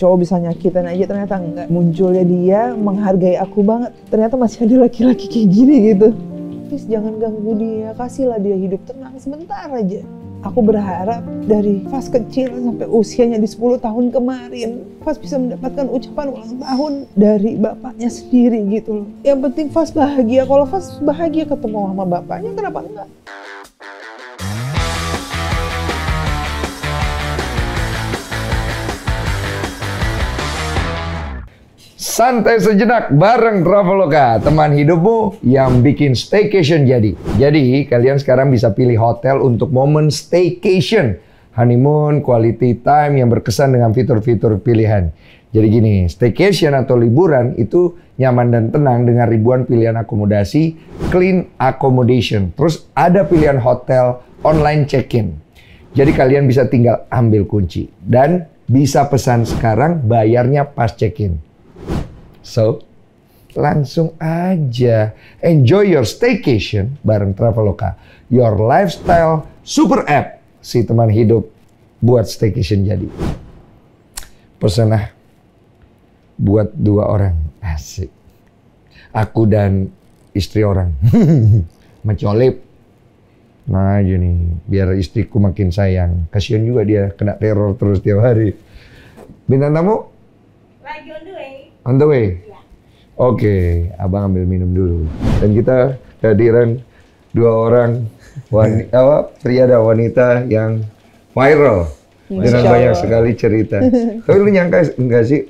cowok bisa nyakitin aja, ternyata enggak. Munculnya dia menghargai aku banget, ternyata masih ada laki-laki kayak gini gitu. Please jangan ganggu dia, kasihlah dia hidup tenang sebentar aja. Aku berharap dari Fas kecil sampai usianya di 10 tahun kemarin, Fas bisa mendapatkan ucapan ulang tahun dari bapaknya sendiri gitu loh. Yang penting Fas bahagia, kalau Fas bahagia ketemu sama bapaknya, kenapa enggak? Santai sejenak bareng Traveloka, teman hidupmu yang bikin staycation jadi. Jadi, kalian sekarang bisa pilih hotel untuk momen staycation. Honeymoon, quality time yang berkesan dengan fitur-fitur pilihan. Jadi gini, staycation atau liburan itu nyaman dan tenang dengan ribuan pilihan akomodasi, clean accommodation. Terus ada pilihan hotel online check-in. Jadi kalian bisa tinggal ambil kunci. Dan bisa pesan sekarang, bayarnya pas check-in. So, langsung aja enjoy your staycation bareng Traveloka, your lifestyle super app, si teman hidup buat staycation jadi. Pesan buat 2 orang, asik. Aku dan istri orang, mencolip. Nah aja nih, biar istriku makin sayang. Kasihan juga dia kena teror terus tiap hari. Bintang tamu? Lagi on the way. On the way? Ya. Oke, abang ambil minum dulu. Dan kita kehadiran 2 orang pria dan wanita yang viral dengan banyak sekali cerita. Tapi lu nyangka enggak sih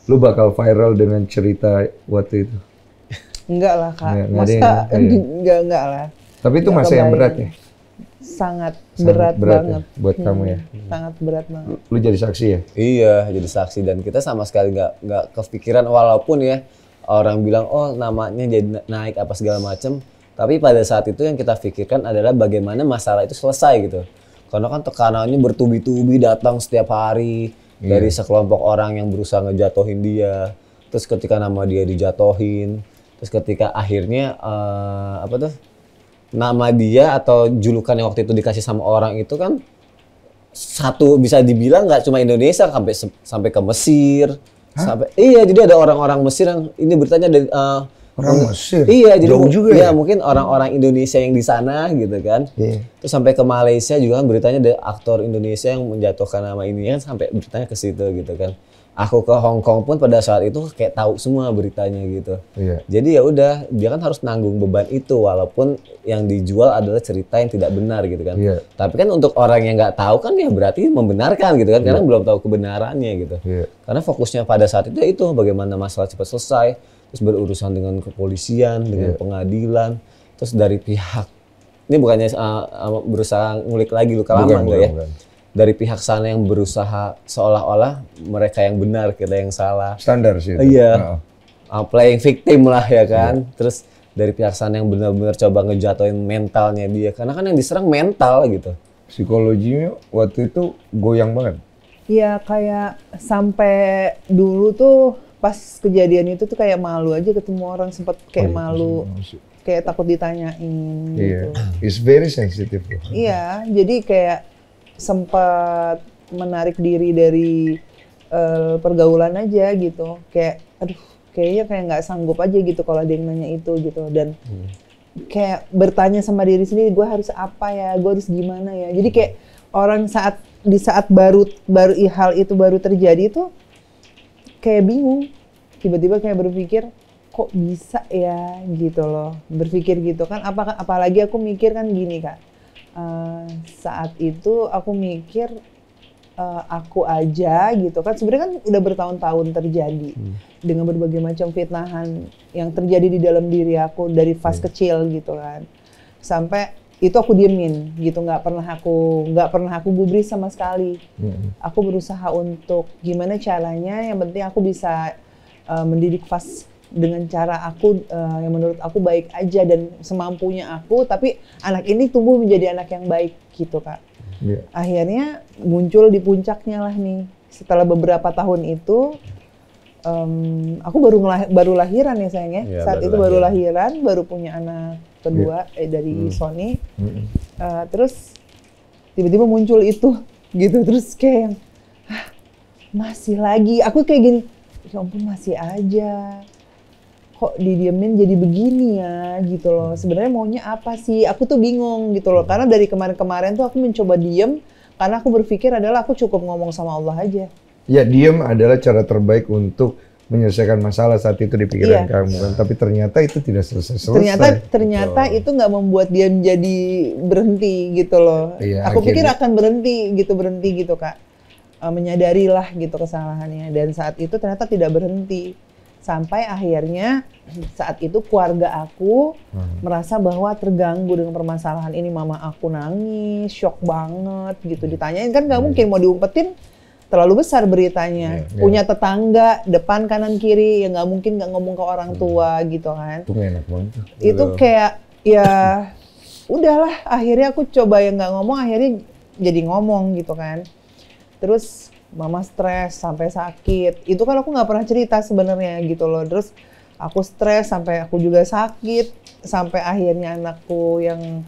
lu bakal viral dengan cerita waktu itu? Enggak lah Kak, Masa enggak lah. Tapi itu masa yang berat ya? Sangat berat banget ya, buat kamu ya. Sangat berat banget. Lu jadi saksi ya? Iya, jadi saksi dan kita sama sekali nggak kepikiran walaupun ya orang bilang oh namanya jadi naik apa segala macam, tapi pada saat itu yang kita pikirkan adalah bagaimana masalah itu selesai gitu. Karena kan tekanannya bertubi-tubi datang setiap hari dari sekelompok orang yang berusaha ngejatohin dia. Terus ketika nama dia dijatohin, terus ketika akhirnya nama dia atau julukan yang waktu itu dikasih sama orang itu kan satu bisa dibilang nggak cuma Indonesia sampai ke Mesir. Iya, jadi ada orang-orang Mesir yang ini beritanya dari orang Mesir. Iya, jadi jauh juga ya. Mungkin orang-orang Indonesia yang di sana gitu kan. Terus sampai ke Malaysia juga kan beritanya ada aktor Indonesia yang menjatuhkan nama ini kan sampai beritanya ke situ gitu kan. Aku ke Hong Kong pun pada saat itu kayak tahu semua beritanya gitu. Jadi ya udah, dia kan harus nanggung beban itu walaupun yang dijual adalah cerita yang tidak benar gitu kan. Tapi kan untuk orang yang nggak tahu kan ya berarti membenarkan gitu kan, karena belum tahu kebenarannya gitu. Karena fokusnya pada saat itu ya itu bagaimana masalah cepat selesai, terus berurusan dengan kepolisian, dengan pengadilan, terus dari pihak ini bukannya berusaha ngulik lagi luka lama enggak ya? Dari pihak sana yang berusaha seolah-olah mereka yang benar, kita yang salah. Standar sih itu. Iya. Playing victim lah ya kan. Terus dari pihak sana yang benar-benar coba ngejatuhin mentalnya dia. Karena kan yang diserang mental gitu. Psikologinya waktu itu goyang banget. Iya, kayak sampai dulu tuh pas kejadian itu tuh kayak malu aja ketemu orang, sempat kayak malu. Kayak takut ditanyain gitu. It's very sensitive. Iya, jadi kayak sempat menarik diri dari pergaulan aja gitu, kayak aduh kayaknya kayak nggak sanggup aja gitu kalau ada yang nanya itu gitu, dan kayak bertanya sama diri sendiri, gue harus apa ya, gue harus gimana ya. Jadi kayak orang di saat baru hal itu baru terjadi tuh kayak bingung, tiba-tiba kayak berpikir kok bisa ya gitu loh, berpikir gitu kan. Apalagi aku mikir kan gini Kak, saat itu aku mikir aku aja gitu kan, sebenarnya kan udah bertahun-tahun terjadi dengan berbagai macam fitnahan yang terjadi di dalam diri aku dari Fas kecil gitu kan, sampai itu aku diemin gitu, nggak pernah aku gubris sama sekali. Aku berusaha untuk gimana caranya yang penting aku bisa mendidik Fas dengan cara aku yang menurut aku baik aja dan semampunya aku, tapi anak ini tumbuh menjadi anak yang baik gitu Kak. Akhirnya muncul di puncaknya lah nih, setelah beberapa tahun itu aku baru lahiran ya sayangnya. Saat itu baru lahiran, baru punya anak kedua dari Sony. Terus tiba-tiba muncul itu gitu, terus kayak masih lagi. Aku kayak gini, ya ampun masih aja. Kok didiemin jadi begini ya gitu loh. Sebenarnya maunya apa sih? Aku tuh bingung gitu loh. Karena dari kemarin-kemarin tuh aku mencoba diem. Karena aku berpikir adalah aku cukup ngomong sama Allah aja. Ya, diem adalah cara terbaik untuk menyelesaikan masalah saat itu di pikiran kamu kan. Tapi ternyata itu tidak selesai-selesai. Ternyata itu nggak membuat dia menjadi berhenti gitu loh. Iya, Aku pikir akhirnya. akan berhenti gitu Kak. Menyadarilah gitu kesalahannya. Dan saat itu ternyata tidak berhenti. Sampai akhirnya saat itu keluarga aku merasa bahwa terganggu dengan permasalahan ini. Mama aku nangis, shock banget gitu. Ditanyain kan nggak mungkin mau diumpetin. Terlalu besar beritanya. Punya tetangga depan kanan kiri yang nggak mungkin nggak ngomong ke orang tua gitu kan. Itu enak banget. Itu kayak ya udahlah, akhirnya aku coba yang nggak ngomong, akhirnya jadi ngomong gitu kan. Terus mama stres sampai sakit. Itu kan aku nggak pernah cerita sebenarnya gitu loh. Terus aku stres sampai aku juga sakit, sampai akhirnya anakku yang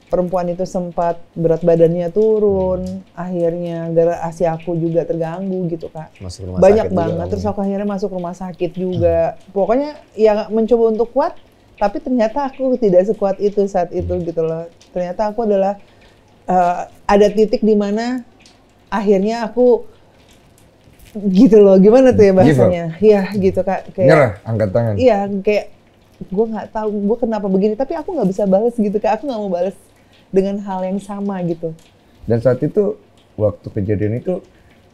perempuan itu sempat berat badannya turun, akhirnya gara ASI aku juga terganggu gitu Kak. Masuk rumah Banyak sakit banget, juga, terus aku akhirnya masuk rumah sakit juga. Pokoknya ya mencoba untuk kuat, tapi ternyata aku tidak sekuat itu saat itu gitu loh. Ternyata aku adalah ada titik di mana akhirnya aku gitu loh, gimana tuh ya bahasanya? Iya gitu Kak. Kayak, Nyerah, angkat tangan. iya kayak gue nggak tahu gue kenapa begini, tapi aku nggak bisa balas gitu Kak. Aku nggak mau balas dengan hal yang sama gitu. Dan saat itu, waktu kejadian itu,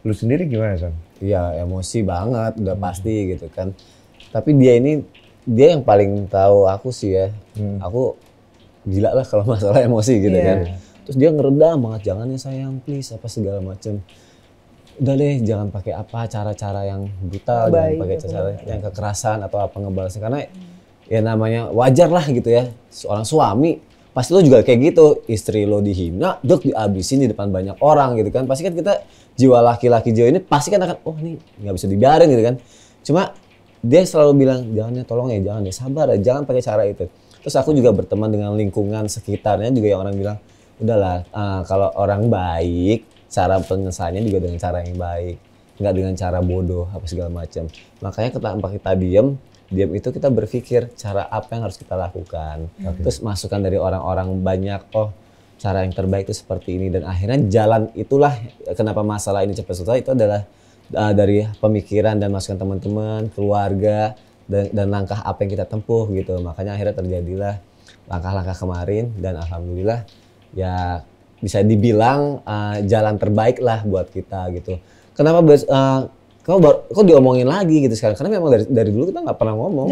lu sendiri gimana, San? Iya, emosi banget, udah pasti gitu kan. Tapi dia yang paling tahu aku sih ya. Aku gila lah kalau masalah emosi gitu kan. Terus dia ngeredam banget, jangan ya sayang, please, apa segala macem. Udah deh, jangan pakai apa cara-cara yang brutal, jangan pakai cara yang kekerasan atau apa ngebalasnya. Karena ya namanya wajar lah gitu ya, seorang suami pasti lo juga kayak gitu, istri lo dihina, dihabisin di depan banyak orang gitu kan. Pasti kan kita jiwa laki-laki jiwa ini pasti kan akan, oh ini nggak bisa dibiarin gitu kan. Cuma dia selalu bilang, jangan ya tolong ya, jangan ya sabar ya, jangan pakai cara itu. Terus aku juga berteman dengan lingkungan sekitarnya juga yang orang bilang, udahlah kalau orang baik, cara penyelesaiannya juga dengan cara yang baik, nggak dengan cara bodoh apa segala macam. Makanya tanpa kita diam itu kita berpikir cara apa yang harus kita lakukan. Terus masukan dari orang-orang banyak, oh cara yang terbaik itu seperti ini. Dan akhirnya jalan itulah kenapa masalah ini cepat selesai, itu adalah dari pemikiran dan masukan teman-teman, keluarga, dan langkah apa yang kita tempuh gitu. Makanya akhirnya terjadilah langkah-langkah kemarin dan alhamdulillah ya bisa dibilang jalan terbaik lah buat kita gitu. Kenapa kok diomongin lagi gitu sekarang? Karena memang dari dulu kita nggak pernah ngomong,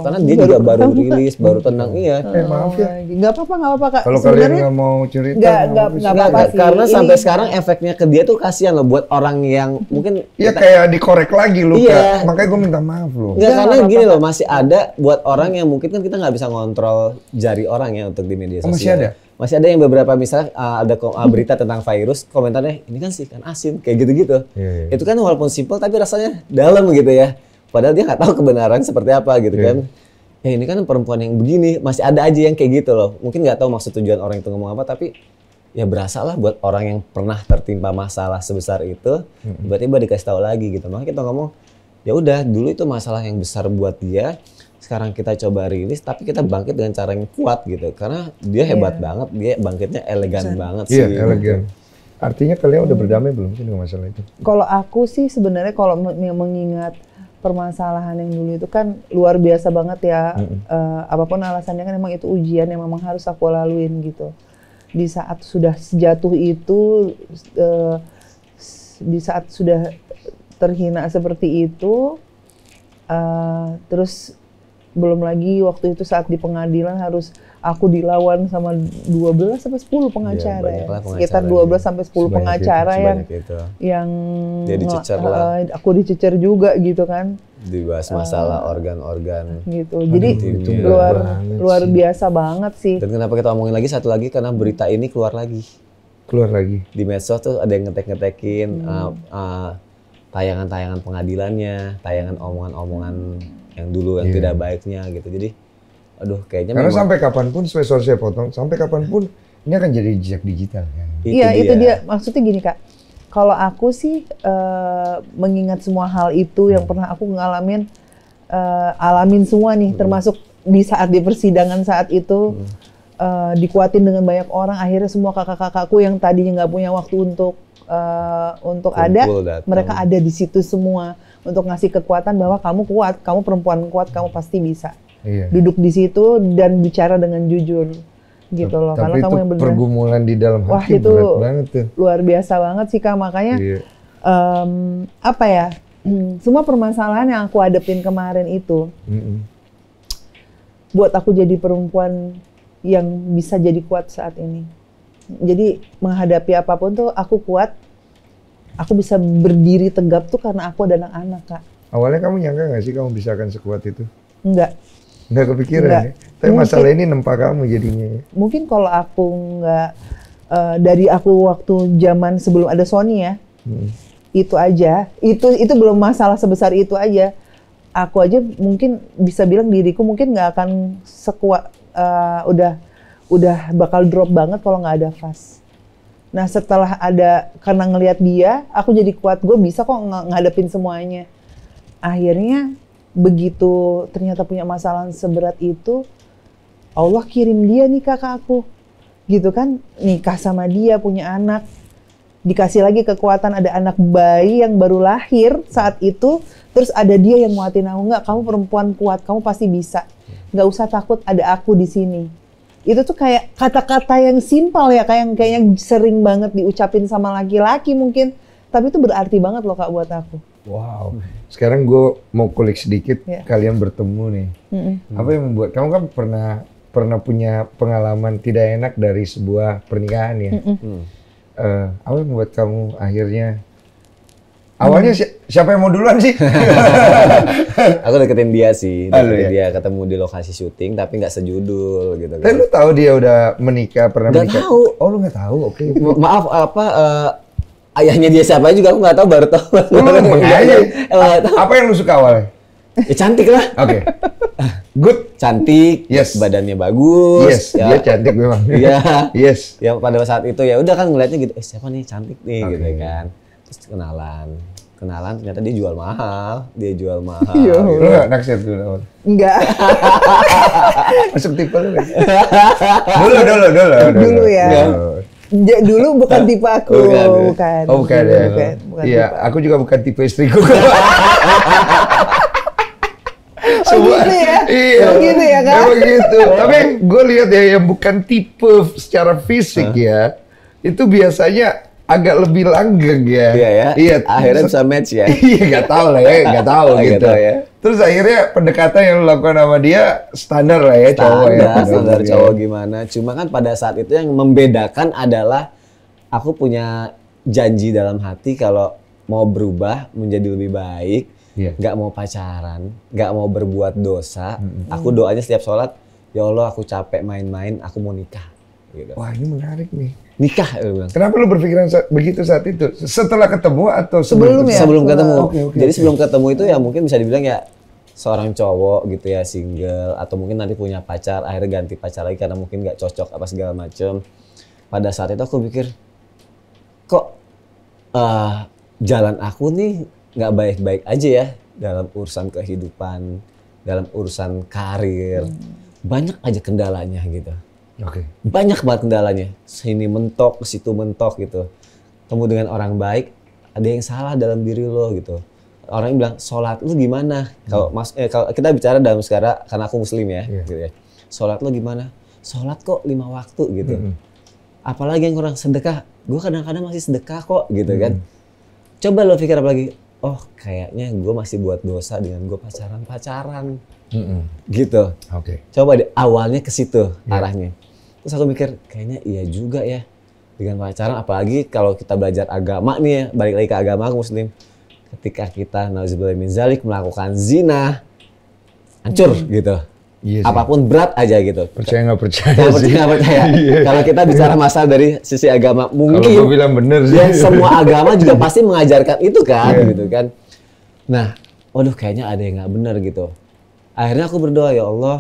karena dia juga baru rilis, baru tenang. Iya. Maaf ya. Nggak apa-apa Kak. Kalau kalian nggak mau cerita, nggak apa-apa sih. Karena sampai sekarang efeknya ke dia tuh kasihan loh buat orang yang mungkin. Iya kayak dikorek lagi lu Iya. Kak. Makanya gue minta maaf lu. Nggak, karena gini loh, masih ada buat orang yang mungkin kan kita nggak bisa ngontrol jari orang ya untuk di media sosial. Masih ada? Masih ada yang beberapa misalnya ada berita tentang virus, komentarnya ini kan sih kan asin kayak gitu-gitu. Iya. Itu kan walaupun simpel tapi rasanya dalam gitu ya. Padahal dia nggak tahu kebenaran seperti apa gitu kan. Ya ini kan perempuan yang begini, masih ada aja yang kayak gitu loh. Mungkin nggak tahu maksud tujuan orang itu ngomong apa, tapi ya berasa lah buat orang yang pernah tertimpa masalah sebesar itu, tiba-tiba dikasih tahu lagi gitu. Makanya kita ngomong, ya udah dulu itu masalah yang besar buat dia. Sekarang kita coba rilis, tapi kita bangkit dengan cara yang kuat gitu. Karena dia hebat banget, dia bangkitnya elegan banget sih. Iya, elegan. Artinya kalian udah berdamai belum sih dengan masalah itu? Kalau aku sih sebenarnya kalau mengingat permasalahan yang dulu itu kan luar biasa banget ya. Apapun alasannya kan memang itu ujian yang memang harus aku laluin gitu. Di saat sudah sejatuh itu, di saat sudah terhina seperti itu, terus belum lagi waktu itu saat di pengadilan harus aku dilawan sama 12 sampai 10 pengacara ya. Sekitar 12 sampai 10 pengacara yang dia dicecer lah. Aku dicecer juga gitu kan. Dibahas masalah organ-organ gitu. Jadi luar biasa banget sih. Dan kenapa kita omongin lagi satu lagi karena berita ini keluar lagi. Keluar lagi. Di medsos tuh ada yang ngetek-ngetekin tayangan-tayangan pengadilannya, tayangan omongan-omongan yang dulu yang tidak baiknya gitu. Jadi aduh kayaknya karena memang, sampai kapanpun, sorry saya potong, sampai kapanpun ini akan jadi jejak digital kan. Iya itu dia. Maksudnya gini Kak, Kalau aku sih mengingat semua hal itu yang pernah aku ngalamin, alamin semua nih, termasuk di saat di persidangan saat itu, dikuatin dengan banyak orang. Akhirnya semua kakak-kakakku yang tadinya nggak punya waktu untuk ada, datang. mereka ada di situ semua untuk ngasih kekuatan bahwa kamu kuat, kamu perempuan kuat, kamu pasti bisa. Iya. Duduk di situ dan bicara dengan jujur gitu loh, Tapi karena itu kamu yang benar. pergumulan di dalam Wah, hati itu berat banget tuh. luar biasa banget sih Kak, makanya Iya. apa ya, semua permasalahan yang aku hadapin kemarin itu buat aku jadi perempuan yang bisa jadi kuat saat ini. Jadi menghadapi apapun tuh aku kuat, aku bisa berdiri tegap tuh karena aku ada anak-anak Kak. Awalnya kamu nyangka nggak sih kamu bisa akan sekuat itu? Enggak. Nggak kepikiran Nggak. ya? Tapi Mungkin. masalah ini nempa kamu jadinya. Mungkin kalau aku nggak, dari aku waktu zaman sebelum ada Sony ya, itu aja, itu belum masalah sebesar itu aja. Aku aja mungkin bisa bilang diriku mungkin nggak akan sekuat, udah bakal drop banget kalau nggak ada Fas. Nah setelah ada, karena ngelihat dia, aku jadi kuat, gue bisa kok ngadepin semuanya. Akhirnya begitu ternyata punya masalah seberat itu, Allah kirim dia nikah ke aku. Gitu kan, nikah sama dia, punya anak. Dikasih lagi kekuatan, ada anak bayi yang baru lahir saat itu. Terus ada dia yang nguatin aku, enggak, kamu perempuan kuat, kamu pasti bisa. Nggak usah takut, ada aku di sini. Itu tuh kayak kata-kata yang simpel ya, kayaknya sering banget diucapin sama laki-laki mungkin. Tapi itu berarti banget loh Kak buat aku. Wow. Sekarang gue mau kulik sedikit, Ya. kalian bertemu nih. Apa yang membuat kamu kan pernah punya pengalaman tidak enak dari sebuah pernikahan ya? Apa yang membuat kamu akhirnya awalnya siapa yang mau duluan sih? Aku deketin dia sih, Halo, deketin ya? dia ketemu di lokasi syuting tapi nggak sejudul gitu Tapi kan. lu tahu dia udah menikah, pernah Nggak menikah? tahu. Oh lu nggak tahu, oke. Maaf ayahnya dia siapa juga aku nggak tahu, baru tahu. Lu lempeng aja. Nggak tahu. Apa yang lu suka awalnya? Ya cantik lah, Oke. Good. cantik, Yes. badannya bagus. Yes, dia cantik memang. Iya. Yes. Ya pada saat itu ya udah kan ngeliatnya gitu, siapa nih cantik nih Oke. gitu kan. Terus kenalan ternyata dia jual mahal, Iya. Lu nggak naksir dulu awal? Enggak. Masuk tipe lu nggak? Dulu ya. Dulu. Dulu bukan tipe aku, bukan. Oh bukan ya? Bukan Iya, tipe. aku juga bukan tipe istriku. Oh gitu ya? Iya. Oh gitu ya kan? Emang gitu. Tapi gue lihat ya yang bukan tipe secara fisik ya, itu biasanya agak lebih langgeng ya. Iya ya. Iya. Akhirnya bisa match ya. Iya, nggak tahu lah ya, nggak tahu Nggak gitu. tahu ya. Terus akhirnya pendekatan yang lo lakukan sama dia standar lah ya, cowok ya. Standar cowok gimana. Cuma kan pada saat itu yang membedakan adalah aku punya janji dalam hati kalau mau berubah menjadi lebih baik, Iya. nggak mau pacaran, nggak mau berbuat dosa. Aku doanya setiap sholat, ya Allah aku capek main-main, aku mau nikah. Gitu. Wah ini menarik nih. Nikah, aku bilang. Kenapa lu berpikiran begitu saat itu? Setelah ketemu atau Sebelum ya? Sebelum ketemu. Oke, Jadi sebelum ketemu itu ya mungkin bisa dibilang ya seorang cowok gitu ya, single, atau mungkin nanti punya pacar, akhirnya ganti pacar lagi karena mungkin nggak cocok apa segala macem. Pada saat itu aku pikir, kok jalan aku nih nggak baik-baik aja ya dalam urusan kehidupan, dalam urusan karir. Banyak aja kendalanya gitu. Oke. Banyak banget kendalanya. Sini mentok, ke situ mentok gitu. Temu dengan orang baik, ada yang salah dalam diri lo gitu. Orang yang bilang, sholat lu gimana? Kalau kita bicara dalam sekarang, karena aku muslim ya, gitu ya. Sholat lu gimana? Sholat kok 5 waktu gitu. Apalagi yang kurang, sedekah. Gue kadang-kadang masih sedekah kok gitu kan. Coba lo pikir apalagi, oh kayaknya gue masih buat dosa dengan gue pacaran. Gitu. Oke. Coba deh, awalnya ke situ arahnya. Terus aku mikir, kayaknya iya juga ya. Dengan pacaran, apalagi kalau kita belajar agama nih ya, balik lagi ke agama aku muslim. Ketika kita, nauzubillah min zalik, melakukan zina, hancur gitu. Iya sih. Apapun berat aja gitu. Percaya nggak percaya Nggak sih? percaya, nggak percaya. Iya. Kalau kita bicara masalah dari sisi agama, Kalau mungkin gue bilang bener sih. ya semua agama juga pasti mengajarkan itu kan, Iya. gitu kan. Nah, waduh kayaknya ada yang nggak benar gitu. Akhirnya aku berdoa, ya Allah,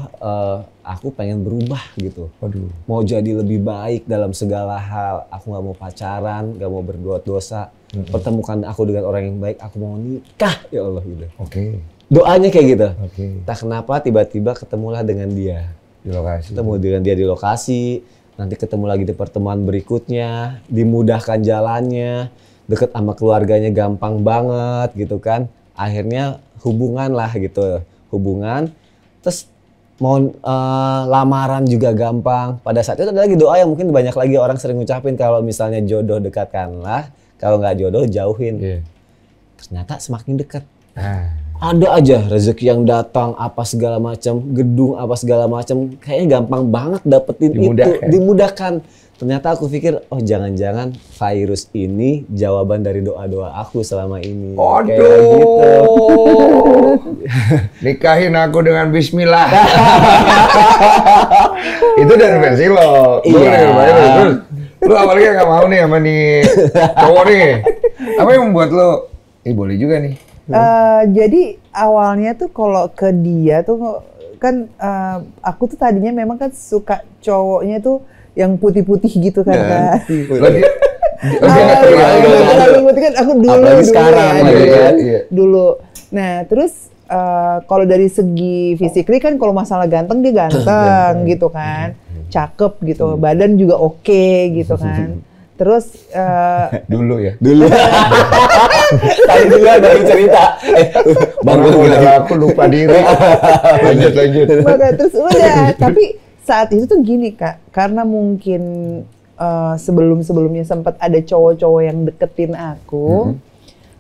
aku pengen berubah gitu. Waduh. Mau jadi lebih baik dalam segala hal. Aku nggak mau pacaran, nggak mau berbuat dosa. pertemukan aku dengan orang yang baik, aku mau nikah ya Allah gitu. Oke. Doanya kayak gitu. Oke. Entah kenapa tiba-tiba ketemulah dengan dia. Di lokasi. Ketemu dengan dia di lokasi, nanti ketemu lagi di pertemuan berikutnya, dimudahkan jalannya, deket sama keluarganya gampang banget gitu kan. Akhirnya hubungan lah gitu, hubungan. Terus mau lamaran juga gampang. Pada saat itu ada lagi doa yang mungkin banyak lagi orang sering ngucapin, kalau misalnya jodoh dekatkanlah, kalau nggak jodoh jauhin. Iya. Ternyata semakin dekat. Nah. Ada aja rezeki yang datang, apa segala macam, gedung apa segala macam, kayaknya gampang banget dapetin Dimudahkan. itu, dimudahkan. Ternyata aku pikir, oh jangan-jangan virus ini jawaban dari doa-doa aku selama ini. Kayak gitu. Aduh. Nikahin aku dengan bismillah. Itu dari versi lo. Gue Iya. denger banyak. Terus lu awalnya nggak mau nih sama nih cowok nih. Apa yang membuat lo? Boleh juga nih. Jadi awalnya tuh kalau ke dia tuh kan aku tuh tadinya memang kan suka cowoknya tuh yang putih-putih gitu kan. Lagi. Terlalu putih kan aku dulu. Apalagi sekarang ya, gitu kan. Iya. Dulu. Nah terus kalau dari segi fisikly kan kalau masalah ganteng dia ganteng gitu kan, cakep gitu, badan juga oke gitu kan. Terus Dulu ya. Dulu. Tadi juga baru cerita. Bangun aku lupa diri. Lanjut. maka terus udah. Tapi saat itu tuh gini Kak, karena mungkin sebelum-sebelumnya sempat ada cowok-cowok yang deketin aku.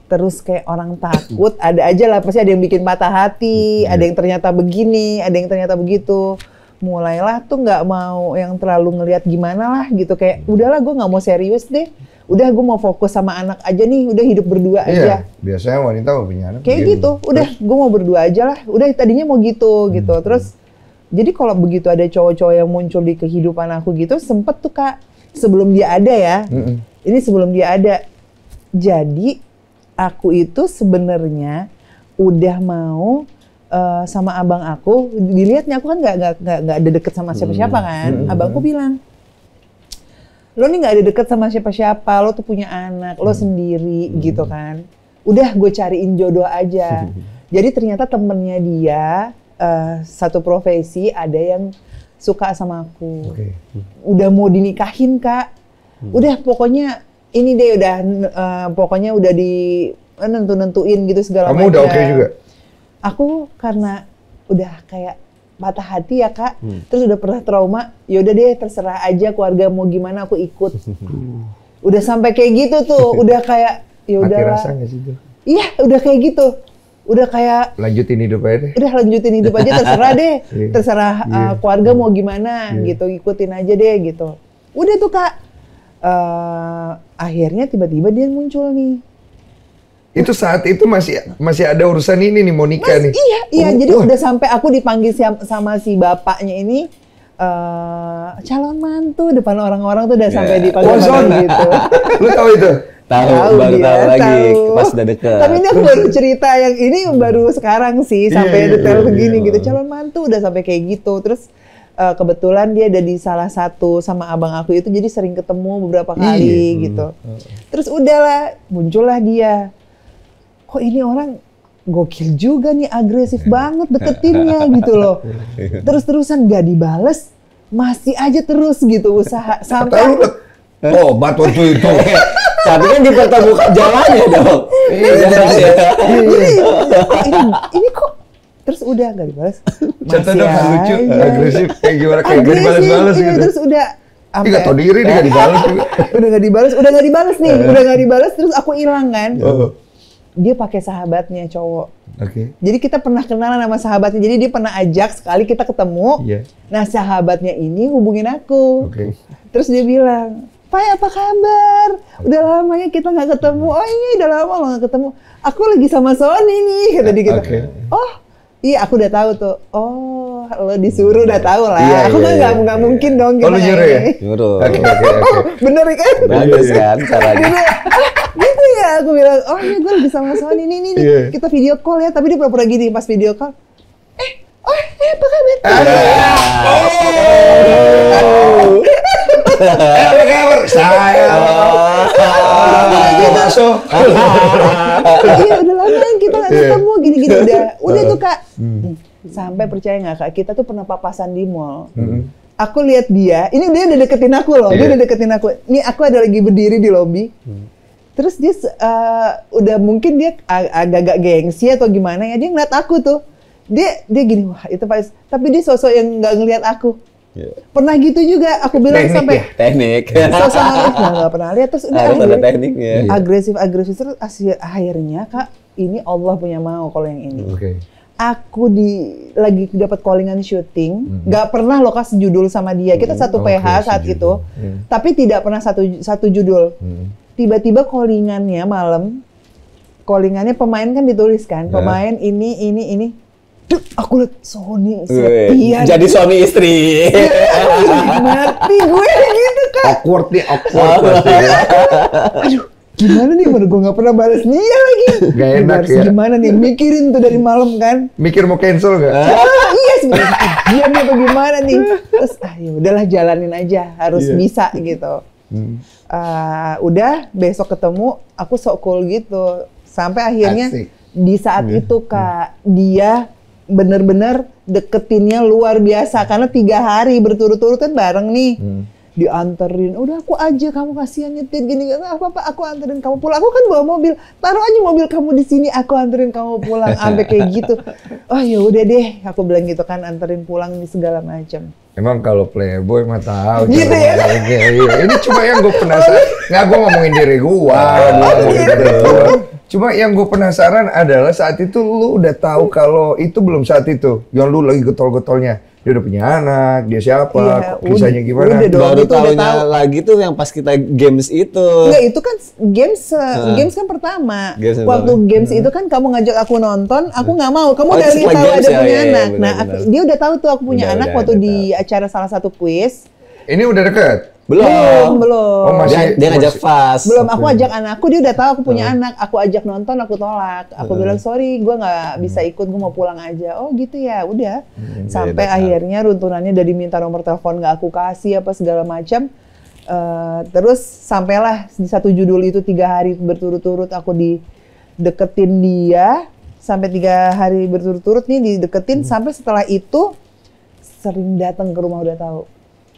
Terus kayak orang takut, ada aja lah pasti ada yang bikin patah hati, ada yang ternyata begini, ada yang ternyata begitu. Mulailah tuh nggak mau yang terlalu ngelihat gimana lah gitu, kayak udahlah gue nggak mau serius deh, udah gue mau fokus sama anak aja nih, udah hidup berdua aja. Iya. Biasanya wanita mau punya anak. Kayak begini. gitu, udah gue mau berdua aja lah, udah tadinya mau gitu gitu. Terus jadi kalau begitu ada cowok-cowok yang muncul di kehidupan aku gitu, sempet tuh Kak, sebelum dia ada ya, ini sebelum dia ada. Jadi aku itu sebenarnya udah mau sama abang aku, dilihatnya aku kan nggak ada deket sama siapa-siapa kan. Abangku bilang, lo nih nggak ada deket sama siapa-siapa, lo tuh punya anak, lo sendiri gitu kan. Udah gue cariin jodoh aja. Jadi ternyata temennya dia satu profesi ada yang suka sama aku. Oke. Udah mau dinikahin Kak. Udah pokoknya ini deh udah pokoknya udah di nentuin gitu segala macam. Kamu udah oke juga? Aku karena udah kayak patah hati ya Kak, terus udah pernah trauma, yaudah deh terserah aja keluarga mau gimana aku ikut. Udah sampai kayak gitu tuh, udah kayak ya Mati udahlah. rasa nggak sih itu? Iya, udah kayak gitu. Udah kayak Lanjutin hidup aja deh. udah lanjutin hidup aja terserah deh. Iya. Terserah keluarga mau gimana gitu, ikutin aja deh gitu. Udah tuh Kak. Akhirnya tiba-tiba dia muncul nih. Itu saat itu masih ada urusan ini nih, mau nikah nih. Iya, Oh, jadi wah. udah sampai aku dipanggil sama si bapaknya ini calon mantu depan orang-orang tuh udah sampai dipanggil gitu. Lu tahu itu? Tahu, baru dia, tahu lagi tahu. pas udah deket. Tapi ini aku baru cerita yang ini baru sekarang sih sampai Iya, detail iya, begini iya. gitu. Calon mantu udah sampai kayak gitu. Terus kebetulan dia ada di salah satu sama abang aku itu, jadi sering ketemu beberapa kali gitu. Terus udahlah, muncullah dia. Kok ini orang gokil juga nih, agresif banget deketinnya gitu loh. Terus-terusan gak dibales, masih aja terus gitu usaha sampai Tahu aku, obat waktu itu. Tapi kan dipertemukan jalannya dong. ini kok terus udah gak dibales. Contoh dong, lucu, aja. agresif kayak gimana, kayak gak dibalas-balas Agresif, gitu. Terus udah Ih, nggak tahu diri nih, gak dibalas juga. udah gak dibalas nih, udah gak dibalas terus aku hilang kan. Oh, Dia pakai sahabatnya cowok. oke. Jadi kita pernah kenalan sama sahabatnya. Jadi dia pernah ajak sekali kita ketemu. Iya. Nah sahabatnya ini hubungin aku. Oke. Terus dia bilang, Pai apa kabar? Udah lama ya kita nggak ketemu. Oh iya udah lama lo nggak ketemu. Aku lagi sama Sony nih kata dia gitu. Oke. Oh iya aku udah tahu tuh. Oh lo disuruh udah tahu lah. Iya, Aku kan iya, nggak iya. mungkin dong. Oh, lu kita nyuruh ya? ini. Nyuruh. Oke. Bener kan? Bagus kan caranya. Gitu ya, aku bilang, oh iya gue lagi sama Sony nih, Iya. kita video call ya, tapi dia pura-pura gini pas video call, apa kabar? Apa kabar? Saya. Buah bakso. Iya udah lama kan kita nggak ketemu gini-gini udah tuh Kak. Sampai percaya nggak Kak, kita tuh pernah papasan di mall. Aku lihat dia, ini dia udah deketin aku loh, dia udah deketin aku. Ini aku ada lagi berdiri di lobi. Terus dia udah mungkin dia agak-agak gengsi atau gimana ya, dia ngeliat aku tuh. Dia gini, wah itu Faiz. Tapi dia sosok yang nggak ngeliat aku. Pernah gitu juga, aku bilang Teknik sampai Teknik. sosok nggak pernah lihat. Terus udah Harus ada tekniknya. agresif terus akhirnya Kak, ini Allah punya mau kalau yang ini. Oke. Aku lagi dapat callingan syuting, nggak pernah loh Kak sejudul sama dia. Kita satu PH saat itu, tapi tidak pernah satu judul. Tiba-tiba callingannya malam, callingannya pemain kan ditulis kan, pemain ini. Duh, aku liat Sony Septian. Jadi suami istri. Mati gue gitu Kak. Awkward pasti ya. Aduh, gimana nih? Gue nggak pernah balas dia lagi. Gak enak ya. Gimana nih? Mikirin tuh dari malam kan. Mikir mau cancel nggak? Iya sebenarnya. Diam apa gimana nih? Terus ya udahlah jalanin aja. Harus bisa gitu. Udah besok ketemu, aku sok cool gitu. Sampai akhirnya Asik. di saat itu Kak, dia bener-bener deketinnya luar biasa. Karena 3 hari berturut-turut kan bareng nih. Dianterin, udah aku aja, kamu kasihan nyetir gini, gak apa-apa, aku anterin kamu pulang. Aku kan bawa mobil, taruh aja mobil kamu di sini, aku anterin kamu pulang. Sampai kayak gitu. Oh ya udah deh, aku bilang gitu kan, anterin pulang nih segala macam. Emang kalau playboy mah tahu. Gitu ya? Ini cuma yang gue penasaran. Nggak, gue ngomongin diri gue. Cuma yang gue penasaran adalah saat itu lu udah tahu kalau itu belum saat itu. Yang lu lagi getol-getolnya. Dia udah punya anak, dia siapa, Iya, kisahnya gimana. udah dong. Baru itu udah tahunya tahu. lagi tuh yang pas kita games itu. Enggak, itu kan games kan pertama. Games yang Waktu pertama. games itu kan kamu ngajak aku nonton, aku nggak mau. Kamu Oh, udah itu setelah tahu games ada ya, punya iya, anak. benar, Nah, benar. dia udah tahu tuh aku punya Udah, anak udah, waktu udah di acara salah satu quiz. Ini udah deket? Belum. Oh, masih- Dia ngajak fast. Belum, aku ajak anakku, dia udah tahu aku punya anak. Aku ajak nonton, aku tolak. Aku bilang, sorry, gue nggak bisa ikut, gue mau pulang aja. Oh gitu ya, udah. Sampai beda. akhirnya runtunannya dari minta nomor telepon nggak aku kasih, apa segala macam. Terus sampailah di satu judul itu 3 hari berturut-turut aku dideketin dia. Sampai 3 hari berturut-turut nih dideketin. Sampai setelah itu sering datang ke rumah, udah tahu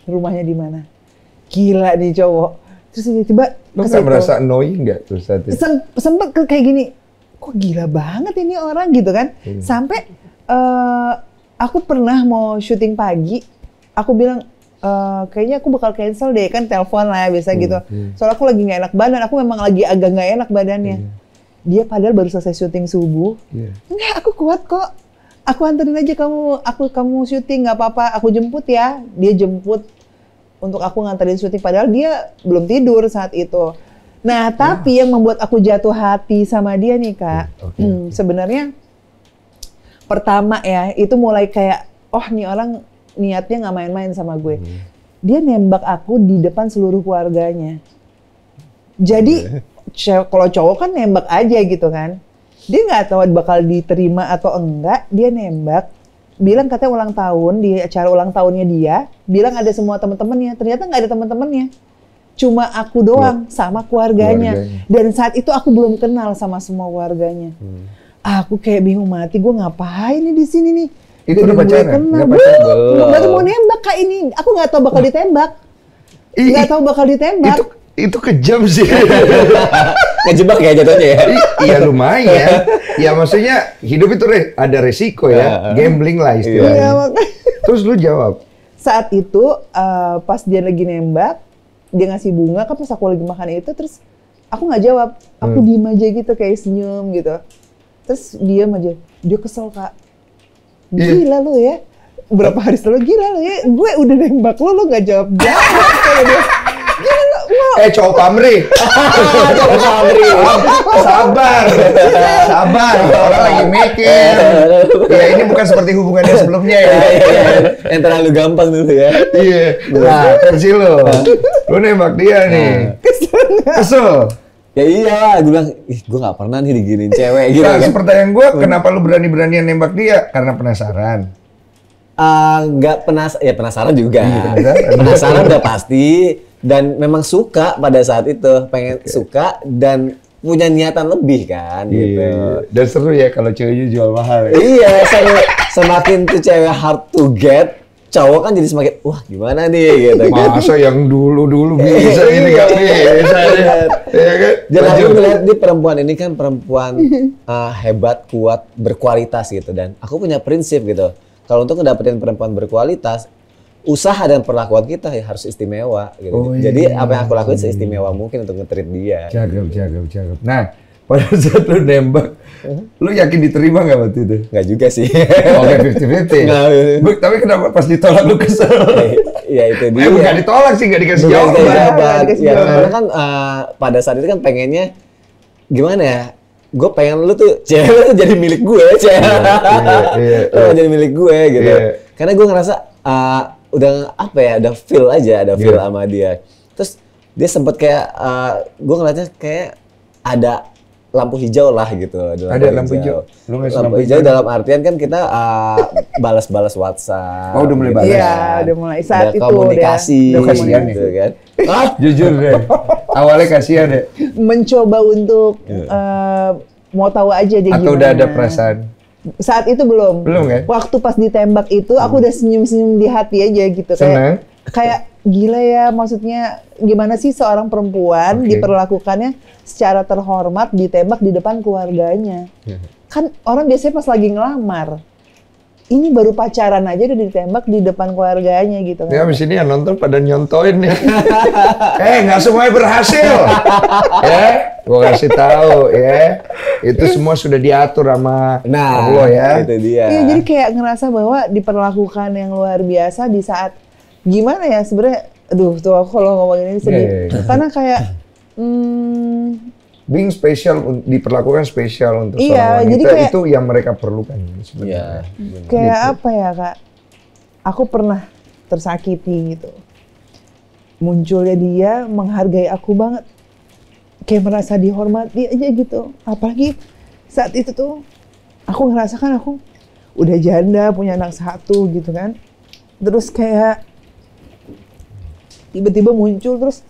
rumahnya di mana. Gila nih cowok. Terus tiba-tiba Lu ke nggak situ. merasa annoying nggak tuh saat itu? Sempet kayak gini, kok gila banget ini orang gitu kan. Sampai aku pernah mau syuting pagi, aku bilang kayaknya aku bakal cancel deh, kan telepon lah ya biasa gitu. Soalnya aku lagi nggak enak badan, aku memang lagi agak nggak enak badannya. Dia padahal baru selesai syuting subuh. Enggak, aku kuat kok. Aku anterin aja kamu syuting, nggak apa-apa, aku jemput ya. Dia jemput untuk aku nganterin syuting, padahal dia belum tidur saat itu. Nah, tapi yang membuat aku jatuh hati sama dia nih Kak, sebenarnya pertama ya, itu mulai kayak, oh nih orang niatnya nggak main-main sama gue. Dia nembak aku di depan seluruh keluarganya. Jadi kalau cowok kan nembak aja gitu kan. Dia nggak tahu bakal diterima atau enggak, dia nembak. Bilang katanya ulang tahun, di acara ulang tahunnya dia, bilang ada semua teman-temannya. Ternyata nggak ada teman-temannya. Cuma aku doang sama keluarganya. Dan saat itu aku belum kenal sama semua keluarganya. Aku kayak bingung mati, gue ngapain nih di sini nih? Itu udah Gue pacaran? kenal. Nggak pacaran? Belum. Baru mau nembak Kak ini. Aku nggak tahu bakal ditembak. Nggak tahu bakal ditembak. Itu kejam sih. Ngejebak ya jatuhnya ya. Iya lumayan. Ya maksudnya hidup itu ada resiko ya. Gambling lah istilahnya. Iya, makanya. Terus lu jawab? Saat itu pas dia lagi nembak, dia ngasih bunga kan pas aku lagi makan itu, terus aku nggak jawab, aku diem aja gitu kayak senyum gitu. Terus diem aja, dia kesel Kak. Gila lu ya, berapa hari setelah gila lu ya, gue udah nembak lu nggak jawab. Kayak dia, gila lu, wow. Cowok pamrih. Cowok pamrih. Sabar. Sabar. Orang lagi mikir. Ya ini bukan seperti hubungannya sebelumnya ya. Yang terlalu gampang dulu ya. Iya. Nah, versi lo. Lu nembak dia nih. Kesel. Ya iyalah, gue bilang, ih gue gak pernah nih diginiin cewek gitu Nah, kan. pertanyaan gue, kenapa lu berani-beranian nembak dia? Karena penasaran. Nggak penasaran juga. Penasaran. Penasaran udah pasti. Dan memang suka pada saat itu, pengen suka dan punya niatan lebih kan gitu. Iya. Dan seru ya kalau ceweknya jual mahal. Ya? Iya, semakin tuh cewek hard to get, cowok kan jadi semakin wah gimana nih gitu kan. Masa yang dulu bisa ini gak bisa ya. Iya kan? Dan aku melihat di perempuan ini kan perempuan hebat, kuat, berkualitas gitu. Dan aku punya prinsip gitu. Kalau untuk ngedapetin perempuan berkualitas, usaha dan perlakuan kita ya harus istimewa gitu. Oh, iya. Jadi apa yang aku lakuin seistimewa mungkin untuk nge-treat dia. Cakep. Nah, pada saat lu nembak, lu yakin diterima nggak waktu itu? Nggak juga sih. Oke, 50-50. Nggak. Tapi kenapa pas ditolak lu kesel? Iya itu dia. Nggak ditolak sih, nggak dikasih Bukan jawaban. dikasih jawaban. Nggak dikasih Ya, jawaban. karena kan pada saat itu kan pengennya gimana ya? Gue pengen lu tuh cewek lu tuh jadi milik gue, cewek. Iya. Jadi milik gue gitu. Iya. Karena gue ngerasa udah apa ya, ada feel aja, ada feel sama dia. Terus dia sempet kayak gue ngeliatnya kayak ada lampu hijau lah gitu. Ada lampu hijau. Lu ngasih Lampu hijau dalam artian kan kita balas-balas WhatsApp. Oh, udah mulai balas. Iya, udah mulai saat Ada itu komunikasi udah kasihan gitu kan. Jujur deh. Awalnya kasihan deh. mencoba untuk mau tahu aja dia Atau gimana. udah ada perasaan? Saat itu belum. Belum kan? Waktu pas ditembak itu aku udah senyum-senyum di hati aja gitu. Seneng? Kayak gila ya, maksudnya gimana sih seorang perempuan Oke. diperlakukannya secara terhormat ditembak di depan keluarganya. Kan orang biasanya pas lagi ngelamar. Ini baru pacaran aja udah ditembak di depan keluarganya gitu Ya, kan. abis ini yang nonton pada nyontoin nih. Nggak semuanya berhasil. Ya, gua kasih tahu ya. Itu semua sudah diatur sama Allah ya. itu dia. Iya, jadi kayak ngerasa bahwa diperlakukan yang luar biasa di saat gimana ya sebenarnya. Aduh, tuh aku kalau ngomongin ini sedih. Iya. Karena kayak Being special, diperlakukan spesial untuk Iya, seorang jadi wanita kayak- itu yang mereka perlukan Iya. sebenarnya. kayak apa ya Kak? Aku pernah tersakiti gitu. Munculnya dia menghargai aku banget. Kayak merasa dihormati aja gitu. Apalagi saat itu tuh aku ngerasakan aku udah janda, punya anak satu gitu kan. Terus kayak tiba-tiba muncul terus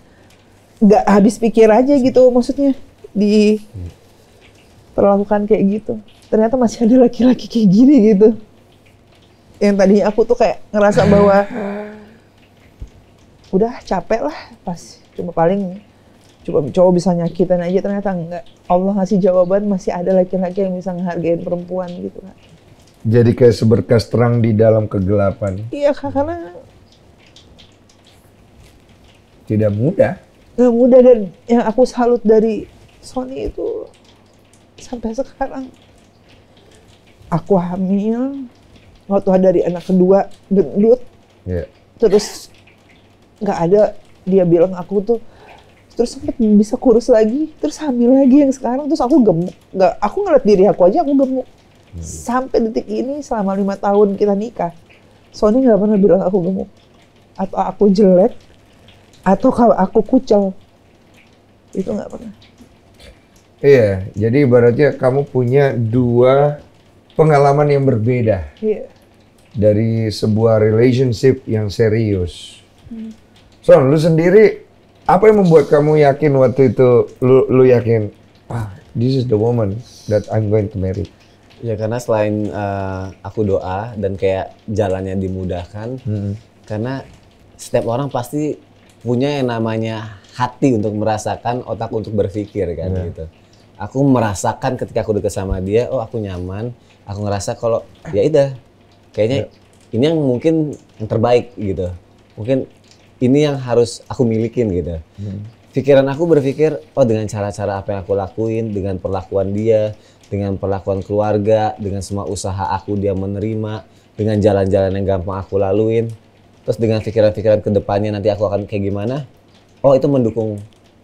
nggak habis pikir aja gitu, maksudnya diperlakukan kayak gitu. Ternyata masih ada laki-laki kayak gini gitu. Yang tadinya aku tuh kayak ngerasa bahwa udah capek lah, pas cuma paling cowok bisa nyakitin aja, ternyata enggak. Allah ngasih jawaban, masih ada laki-laki yang bisa ngehargain perempuan gitu kan. Jadi kayak seberkas terang di dalam kegelapan. Iya Kak, karena Tidak mudah. nggak mudah, dan yang aku salut dari Sony itu sampai sekarang. Aku hamil, waktu dari anak kedua gendut, Ya. terus nggak ada, dia bilang aku tuh terus sempet bisa kurus lagi, terus hamil lagi yang sekarang, terus aku gemuk. Nggak, aku ngeliat diri aku aja aku gemuk. Sampai detik ini selama 5 tahun kita nikah, Sony nggak pernah bilang aku gemuk atau aku jelek atau kalau aku kucel, itu nggak pernah. Iya, jadi ibaratnya kamu punya dua pengalaman yang berbeda Iya. dari sebuah relationship yang serius. Son, lu sendiri apa yang membuat kamu yakin waktu itu lu yakin, this is the woman that I'm going to marry? Ya karena selain aku doa dan kayak jalannya dimudahkan, karena setiap orang pasti punya yang namanya hati untuk merasakan, otak untuk berpikir kan gitu. Aku merasakan ketika aku dekat sama dia, oh aku nyaman, aku ngerasa kalau ya udah, kayaknya ini yang mungkin yang terbaik gitu. Mungkin ini yang harus aku milikin gitu. Pikiran aku berpikir, oh dengan cara-cara apa yang aku lakuin, dengan perlakuan dia, dengan perlakuan keluarga, dengan semua usaha aku dia menerima, dengan jalan-jalan yang gampang aku laluin, terus dengan pikiran-pikiran kedepannya nanti aku akan kayak gimana, oh itu mendukung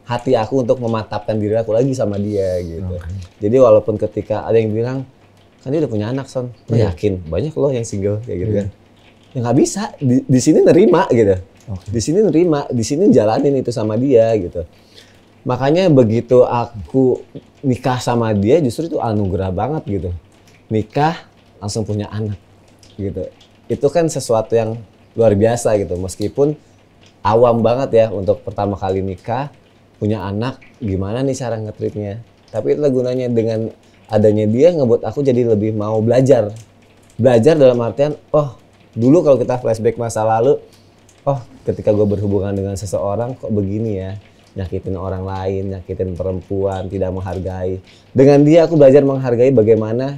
hati aku untuk memantapkan diri aku lagi sama dia gitu. Jadi walaupun ketika ada yang bilang, kan dia udah punya anak Son, lo yakin? Banyak loh yang single kayak gitu kan. Ya nggak bisa, di sini nerima gitu. Di sini nerima, di sini jalanin itu sama dia gitu. Makanya begitu aku nikah sama dia justru itu anugerah banget gitu. Nikah langsung punya anak gitu. Itu kan sesuatu yang luar biasa gitu. Meskipun awam banget ya untuk pertama kali nikah, punya anak, gimana nih cara nge-treatnya. Tapi itulah gunanya, dengan adanya dia ngebuat aku jadi lebih mau belajar. Belajar dalam artian, oh dulu kalau kita flashback masa lalu, oh ketika gue berhubungan dengan seseorang kok begini ya, nyakitin orang lain, nyakitin perempuan, tidak menghargai. Dengan dia aku belajar menghargai bagaimana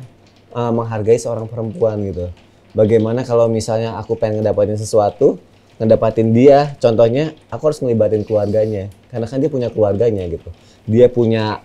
menghargai seorang perempuan gitu. Bagaimana kalau misalnya aku pengen ngedapatin sesuatu, ngedapatin dia, contohnya aku harus ngelibatin keluarganya, karena kan dia punya keluarganya gitu. Dia punya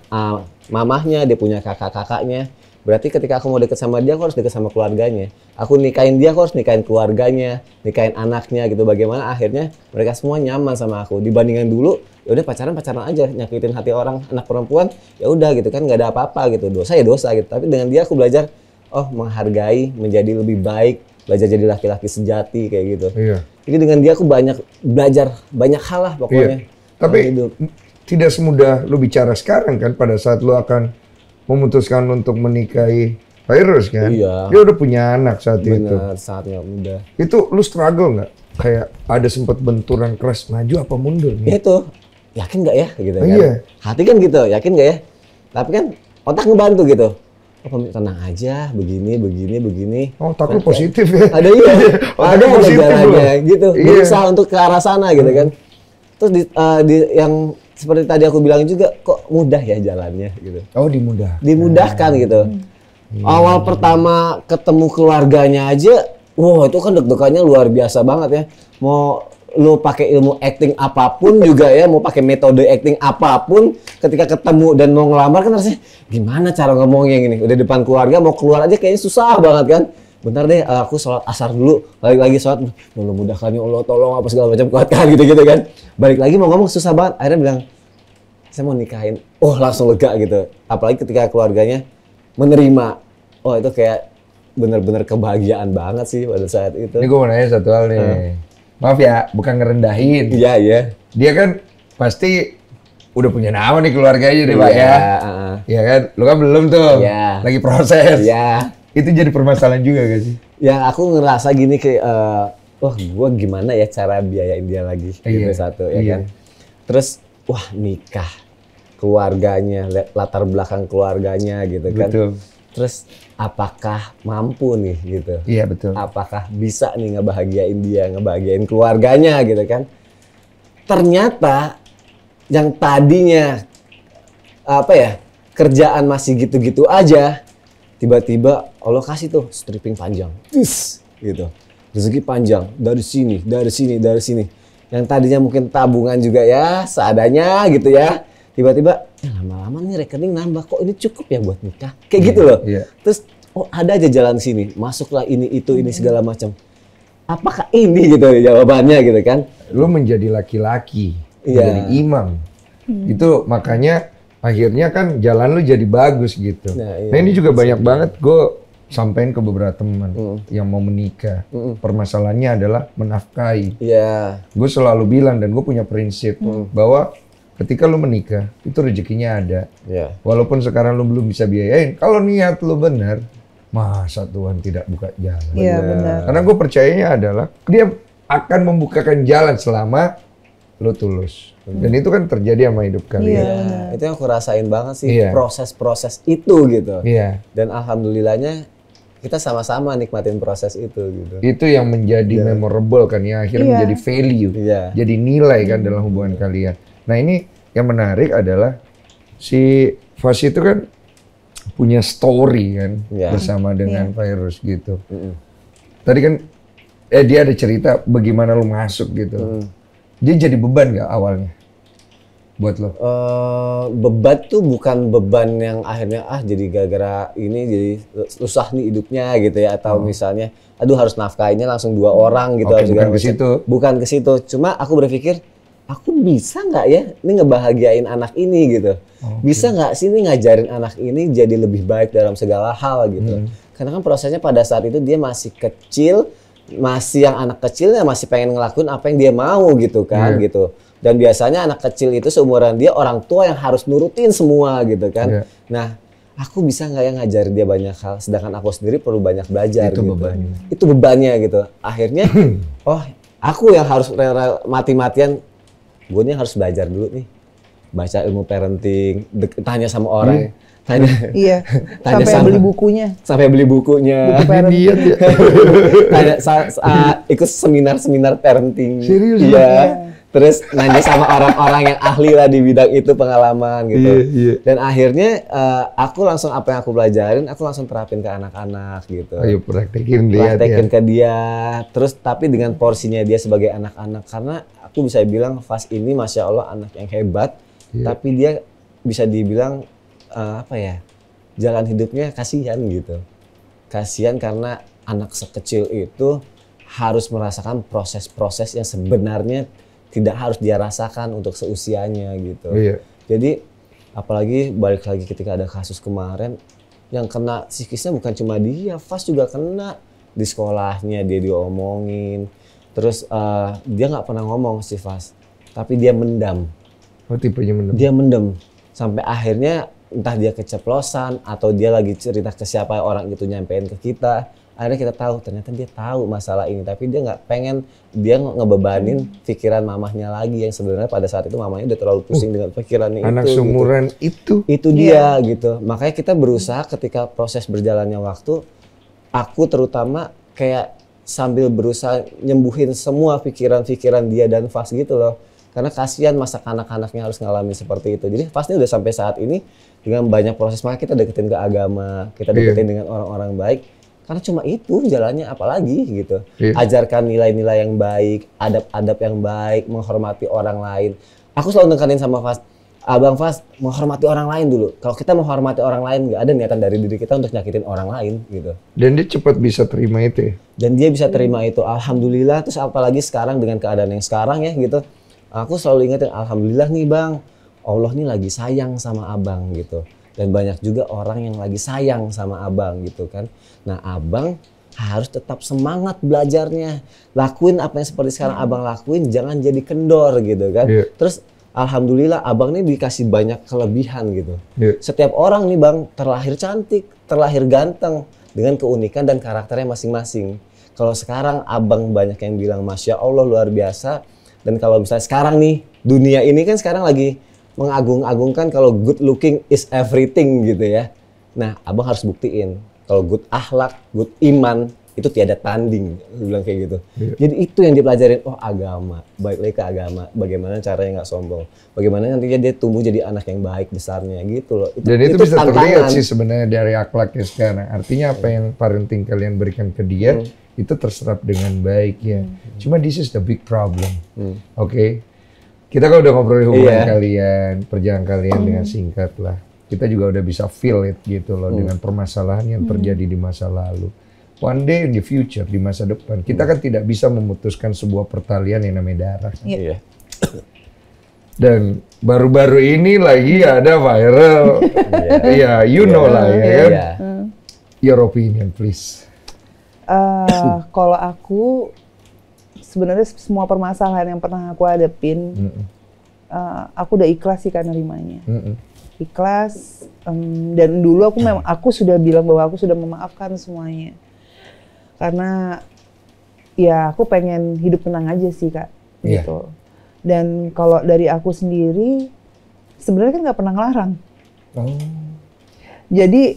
mamahnya, dia punya kakak-kakaknya. Berarti ketika aku mau deket sama dia, aku harus deket sama keluarganya. Aku nikahin dia, aku harus nikahin keluarganya, nikahin anaknya gitu. Bagaimana akhirnya mereka semua nyaman sama aku. Dibandingkan dulu, ya udah pacaran aja, nyakitin hati orang, anak perempuan, ya udah gitu kan, nggak ada apa-apa gitu. Dosa ya dosa gitu. Tapi dengan dia aku belajar, oh menghargai, menjadi lebih baik, belajar jadi laki-laki sejati kayak gitu. Iya. Jadi dengan dia aku banyak belajar, banyak hal lah pokoknya. Iya. Tapi tidak semudah lu bicara sekarang kan, pada saat lu akan memutuskan untuk menikahi Virus kan? Iya. Dia udah punya anak saat itu. Benar, saat nggak muda. Itu lu struggle nggak? Kayak ada sempat benturan keras, maju apa mundur nih? Itu, yakin nggak ya? Gitu kan. Iya. Hati kan gitu, yakin nggak ya? Tapi kan otak ngebantu gitu. Oh, tenang aja, begini. Oh, otak lu positif ya? Ada iya, ada positif jalannya loh. gitu. Iya. Berusaha untuk ke arah sana gitu kan. Terus yang seperti tadi aku bilang juga, kok mudah ya jalannya gitu. Oh, Dimudahkan gitu. Awal pertama ketemu keluarganya aja, wah itu kan deg-degannya luar biasa banget ya. Mau lu pakai ilmu acting apapun juga ya, mau pakai metode acting apapun, ketika ketemu dan mau ngelamar kan rasanya gimana cara ngomongnya gini. Udah depan keluarga mau keluar aja kayaknya susah banget kan. Bentar deh, aku sholat asar dulu, balik lagi sholat, mudah-mudahan ya Allah tolong apa segala macam kuatkan gitu kan. Balik lagi mau ngomong susah banget, akhirnya bilang saya mau nikahin, oh langsung lega gitu. Apalagi ketika keluarganya menerima, oh itu kayak bener-bener kebahagiaan banget sih pada saat itu. Ini gue mau nanya satu hal nih. Maaf ya, bukan ngerendahin. Iya. Dia kan pasti udah punya nama nih keluarganya nih Pak ya. Iya kan, lu kan belum tuh. Iya. Lagi proses. Iya. Itu jadi permasalahan juga gak sih? Yang aku ngerasa gini kayak, wah gue gimana ya cara biayain dia lagi gitu satu ya kan. Terus, wah nikah, keluarganya, latar belakang keluarganya gitu kan. Betul. Terus apakah mampu nih gitu? Iya betul. Apakah bisa nih ngebahagiain dia, ngebahagiain keluarganya gitu kan? Ternyata yang tadinya kerjaan masih gitu-gitu aja, tiba-tiba Allah kasih tuh stripping panjang, gitu, rezeki panjang dari sini. Yang tadinya mungkin tabungan juga ya seadanya gitu ya, tiba-tiba lama-lama nih rekening nambah, kok ini cukup ya buat nikah, kayak gitu loh. Terus oh ada aja jalan sini, masuklah ini segala macam. Apakah ini gitu jawabannya gitu kan? Lu menjadi laki-laki, menjadi imam, itu makanya akhirnya kan jalan lu jadi bagus gitu. Nah ini juga banyak banget gue sampein ke beberapa teman yang mau menikah. Permasalahannya adalah menafkahi. Gue selalu bilang dan gue punya prinsip bahwa ketika lu menikah itu rezekinya ada. Walaupun sekarang lu belum bisa biayain, kalau niat lu benar, masa Tuhan tidak buka jalan. Iya benar. Karena gue percayanya adalah dia akan membukakan jalan selama lu tulus. Dan itu kan terjadi sama hidup kalian. Itu yang aku rasain banget sih, proses-proses itu gitu. Dan alhamdulillahnya kita sama-sama nikmatin proses itu gitu. Itu yang menjadi memorable kan ya, akhirnya menjadi value, jadi nilai kan dalam hubungan kalian. Nah ini yang menarik adalah si Fas itu kan punya story kan bersama dengan Virus gitu. Tadi kan dia ada cerita bagaimana lu masuk gitu. Dia jadi beban nggak awalnya buat lo? Beban tuh bukan beban yang akhirnya jadi gara-gara ini jadi susah nih hidupnya gitu ya, atau misalnya aduh harus nafkahinnya langsung 2 orang gitu. Bukan ke situ. Bukan ke situ. Cuma aku berpikir aku bisa nggak ya ini ngebahagiain anak ini gitu. Bisa nggak sih ini ngajarin anak ini jadi lebih baik dalam segala hal gitu. Karena kan prosesnya pada saat itu dia masih kecil, masih yang anak kecilnya masih pengen ngelakuin apa yang dia mau gitu kan gitu. Dan biasanya anak kecil itu seumuran dia orang tua yang harus nurutin semua gitu kan. Nah, aku bisa nggak ya ngajarin dia banyak hal, sedangkan aku sendiri perlu banyak belajar. Itu gitu. bebannya. Itu bebannya gitu. Akhirnya, Aku yang harus rela mati-matian, gue nih harus belajar dulu nih, baca ilmu parenting, tanya sama orang, tanya, Iya, tanya sampai beli bukunya. sampai beli bukunya, Buku parenting. Niat ya. tanya, ikut seminar-seminar parenting, Serius? iya. Iya. Terus nanya sama orang-orang yang ahli lah di bidang itu, pengalaman gitu. Iya. Dan akhirnya aku langsung apa yang aku pelajarin, aku langsung terapin ke anak-anak gitu. Ayo praktekin lihat Praktekin ya. ke dia, terus tapi dengan porsinya dia sebagai anak-anak, karena aku bisa bilang Fas ini masya Allah anak yang hebat, tapi dia bisa dibilang apa ya, jalan hidupnya kasihan gitu, kasihan karena anak sekecil itu harus merasakan proses-proses yang sebenarnya tidak harus dia rasakan untuk seusianya gitu. Iya. Jadi apalagi balik lagi ketika ada kasus kemarin yang kena psikisnya bukan cuma dia, Fas juga kena di sekolahnya, dia diomongin. Terus dia nggak pernah ngomong si Fas, tapi dia mendam. Oh tipenya mendem. Dia mendem sampai akhirnya entah dia keceplosan atau dia lagi cerita ke siapa orang itu nyampein ke kita. Akhirnya kita tahu ternyata dia tahu masalah ini, tapi dia nggak pengen, dia ngebebanin pikiran mamahnya lagi yang sebenarnya pada saat itu mamanya udah terlalu pusing dengan pikirannya Anak itu. seumuran Gitu. Itu dia gitu. Makanya kita berusaha ketika proses berjalannya waktu, aku terutama kayak sambil berusaha nyembuhin semua pikiran-pikiran dia dan Fas gitu loh. Karena kasihan masa kanak-kanaknya harus ngalamin seperti itu. Jadi Fasnya udah sampai saat ini dengan banyak proses, makanya kita deketin ke agama, kita deketin dengan orang-orang baik. Karena cuma itu jalannya, apalagi gitu. Ajarkan nilai-nilai yang baik, adab-adab yang baik, menghormati orang lain. Aku selalu nekenin sama Fas, Abang Fas, menghormati orang lain dulu. Kalau kita menghormati orang lain, nggak ada niatan dari diri kita untuk nyakitin orang lain gitu. Dan dia cepat bisa terima itu ya? Dan dia bisa terima itu, alhamdulillah. Terus apalagi sekarang dengan keadaan yang sekarang ya gitu, aku selalu ingetin, alhamdulillah nih Bang, Allah nih lagi sayang sama Abang gitu. Dan banyak juga orang yang lagi sayang sama Abang gitu kan. Nah Abang harus tetap semangat belajarnya. Lakuin apa yang seperti sekarang Abang lakuin, jangan jadi kendor gitu kan. Terus alhamdulillah Abang nih dikasih banyak kelebihan gitu. Setiap orang nih Bang terlahir cantik, terlahir ganteng, dengan keunikan dan karakternya masing-masing. Kalau sekarang Abang banyak yang bilang Masya Allah luar biasa. Dan kalau misalnya sekarang nih, dunia ini kan sekarang lagi mengagung-agungkan kalau good looking is everything gitu ya. Nah, Abang harus buktiin kalau good akhlak, good iman itu tiada tanding, bilang kayak gitu. Jadi itu yang dipelajarin, oh agama, balik lagi ke agama, bagaimana caranya nggak sombong, bagaimana nantinya dia tumbuh jadi anak yang baik besarnya gitu loh. Dan itu bisa tantangan. terlihat sih sebenarnya dari akhlaknya sekarang. Artinya apa yang parenting kalian berikan ke dia itu terserap dengan baik ya. Cuma this is the big problem. Oke. Kita kan udah ngobrolin hubungan kalian, perjalanan kalian dengan singkat lah. Kita juga udah bisa feel it gitu loh dengan permasalahan yang terjadi di masa lalu. One day in the future, di masa depan, kita kan tidak bisa memutuskan sebuah pertalian yang namanya darah. Iya. Dan baru-baru ini lagi ada viral. Iya, you know lah ya kan. Your opinion please. Kalau aku sebenarnya semua permasalahan yang pernah aku hadapin, aku udah ikhlas sih karena nerimanya. Ikhlas, dan dulu aku memang aku sudah bilang bahwa aku sudah memaafkan semuanya. Karena ya aku pengen hidup tenang aja sih Kak, gitu. Dan kalau dari aku sendiri, sebenarnya kan nggak pernah ngelarang. Jadi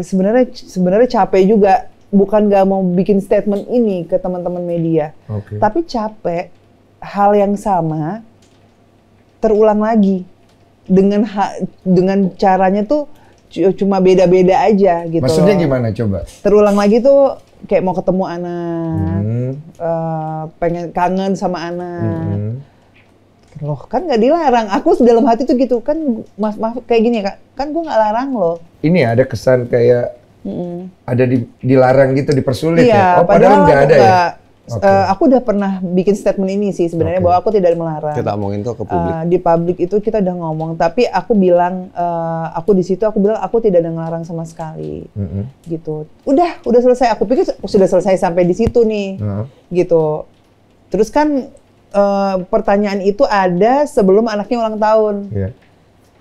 sebenarnya capek juga. Bukan nggak mau bikin statement ini ke teman-teman media, tapi capek hal yang sama terulang lagi dengan caranya tuh cuma beda-beda aja gitu. Maksudnya gimana coba? Terulang lagi tuh kayak mau ketemu anak, pengen kangen sama anak. Loh kan nggak dilarang, aku dalam hati tuh gitu kan, maaf kayak gini ya Kak, kan gue nggak larang loh. Ini ada kesan kayak ada dilarang gitu, dipersulit ya? Oh padahal nggak ada ya? Aku udah pernah bikin statement ini sih sebenarnya bahwa aku tidak melarang. Kita omongin tuh ke publik. Di publik itu kita udah ngomong, tapi aku bilang, aku di situ aku bilang aku tidak ada ngelarang sama sekali, gitu. Udah selesai. Aku pikir sudah selesai sampai di situ nih, gitu. Terus kan pertanyaan itu ada sebelum anaknya ulang tahun.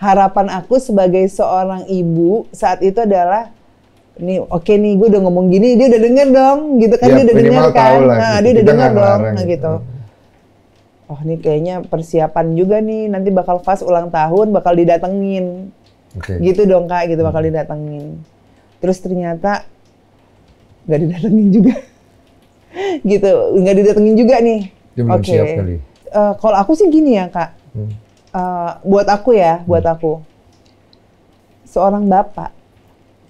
Harapan aku sebagai seorang ibu saat itu adalah Nih oke nih gue udah ngomong gini, dia udah denger dong gitu kan, Ya, dia udah denger minimal kan, tahu lah, nah gitu. dia udah Kita denger nggak dong, ngelarang nah gitu. gitu. Oh ini kayaknya persiapan juga nih, nanti bakal Fas ulang tahun bakal didatengin, Oke. gitu dong Kak, gitu bakal didatengin. Terus ternyata nggak didatengin juga, gitu, nggak didatengin juga nih. Dia belum Oke. siap kali. Kalau aku sih gini ya Kak, buat aku ya, buat aku, seorang bapak,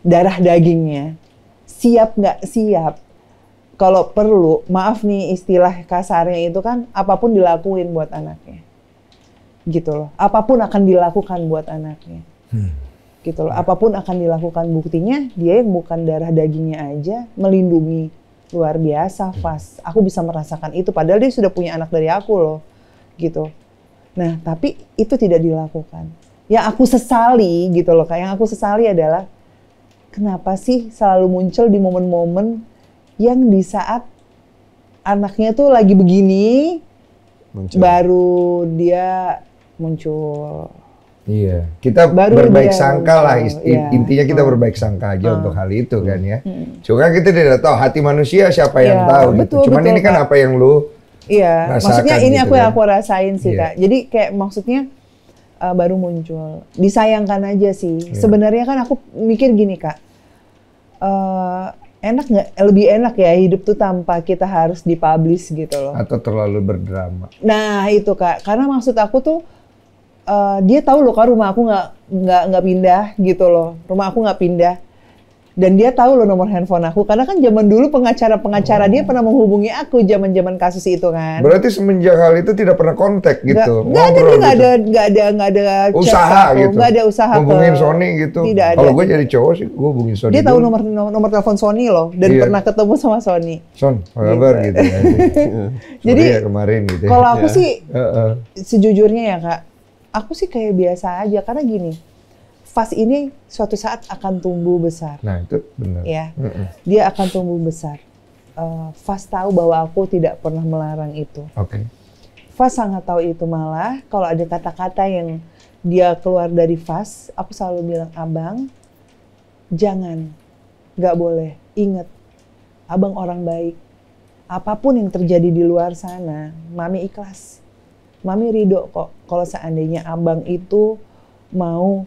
darah dagingnya, siap nggak siap, kalau perlu, maaf nih istilah kasarnya itu kan, apapun dilakuin buat anaknya. Gitu loh, apapun akan dilakukan buat anaknya. Gitu loh, apapun akan dilakukan, buktinya dia yang bukan darah dagingnya aja, melindungi. Luar biasa, Fas. Aku bisa merasakan itu, padahal dia sudah punya anak dari aku loh. Gitu. Nah, tapi itu tidak dilakukan. Yang aku sesali gitu loh, Kak. Yang aku sesali adalah kenapa sih selalu muncul di momen-momen yang di saat anaknya tuh lagi begini, Muncul. baru dia muncul. Iya, kita Baru berbaik dia sangka lah. muncul, iya. Intinya kita berbaik sangka aja untuk hal itu kan ya. Cuma kita tidak tahu hati manusia siapa yang Iya, tahu betul, gitu. Cuman betul, ini kan Kak. apa yang lu Iya, rasakan maksudnya ini gitu aku kan. yang aku rasain sih Iya. Kak. Jadi kayak maksudnya baru muncul, disayangkan aja sih. Iya. Sebenarnya kan aku mikir gini Kak, enak nggak? Lebih enak ya hidup tuh tanpa kita harus dipublish gitu loh. atau terlalu berdrama. Nah itu Kak, karena maksud aku tuh dia tahu loh kan rumah aku nggak pindah gitu loh, rumah aku nggak pindah. Dan dia tahu loh nomor handphone aku, karena kan zaman dulu pengacara dia pernah menghubungi aku zaman kasus itu kan. Berarti semenjak hal itu tidak pernah kontak gitu. Nggak ada, ngobrol dia gitu. nggak ada chat Usaha aku, gitu. nggak ada usaha Hubungin Sony gitu. Tidak ada. Kalau gue jadi cowok sih, gue hubungin Sony. Dia tahu dulu. nomor telepon Sony loh, dan Iya. pernah ketemu sama Sony. Son, apa kabar gitu ya. Jadi, Sorry ya kemarin gitu. ya. Kalau aku sih Heeh. sejujurnya ya Kak, aku sih kayak biasa aja, karena gini, Fas ini suatu saat akan tumbuh besar. Nah itu benar. Ya, Mm-mm. dia akan tumbuh besar. Fas tahu bahwa aku tidak pernah melarang itu. Oke. Fas sangat tahu itu, malah kalau ada kata-kata yang dia keluar dari Fas, aku selalu bilang, Abang, jangan, nggak boleh. Ingat, Abang orang baik. Apapun yang terjadi di luar sana, Mami ikhlas. Mami ridho kok. Kalau seandainya Abang itu mau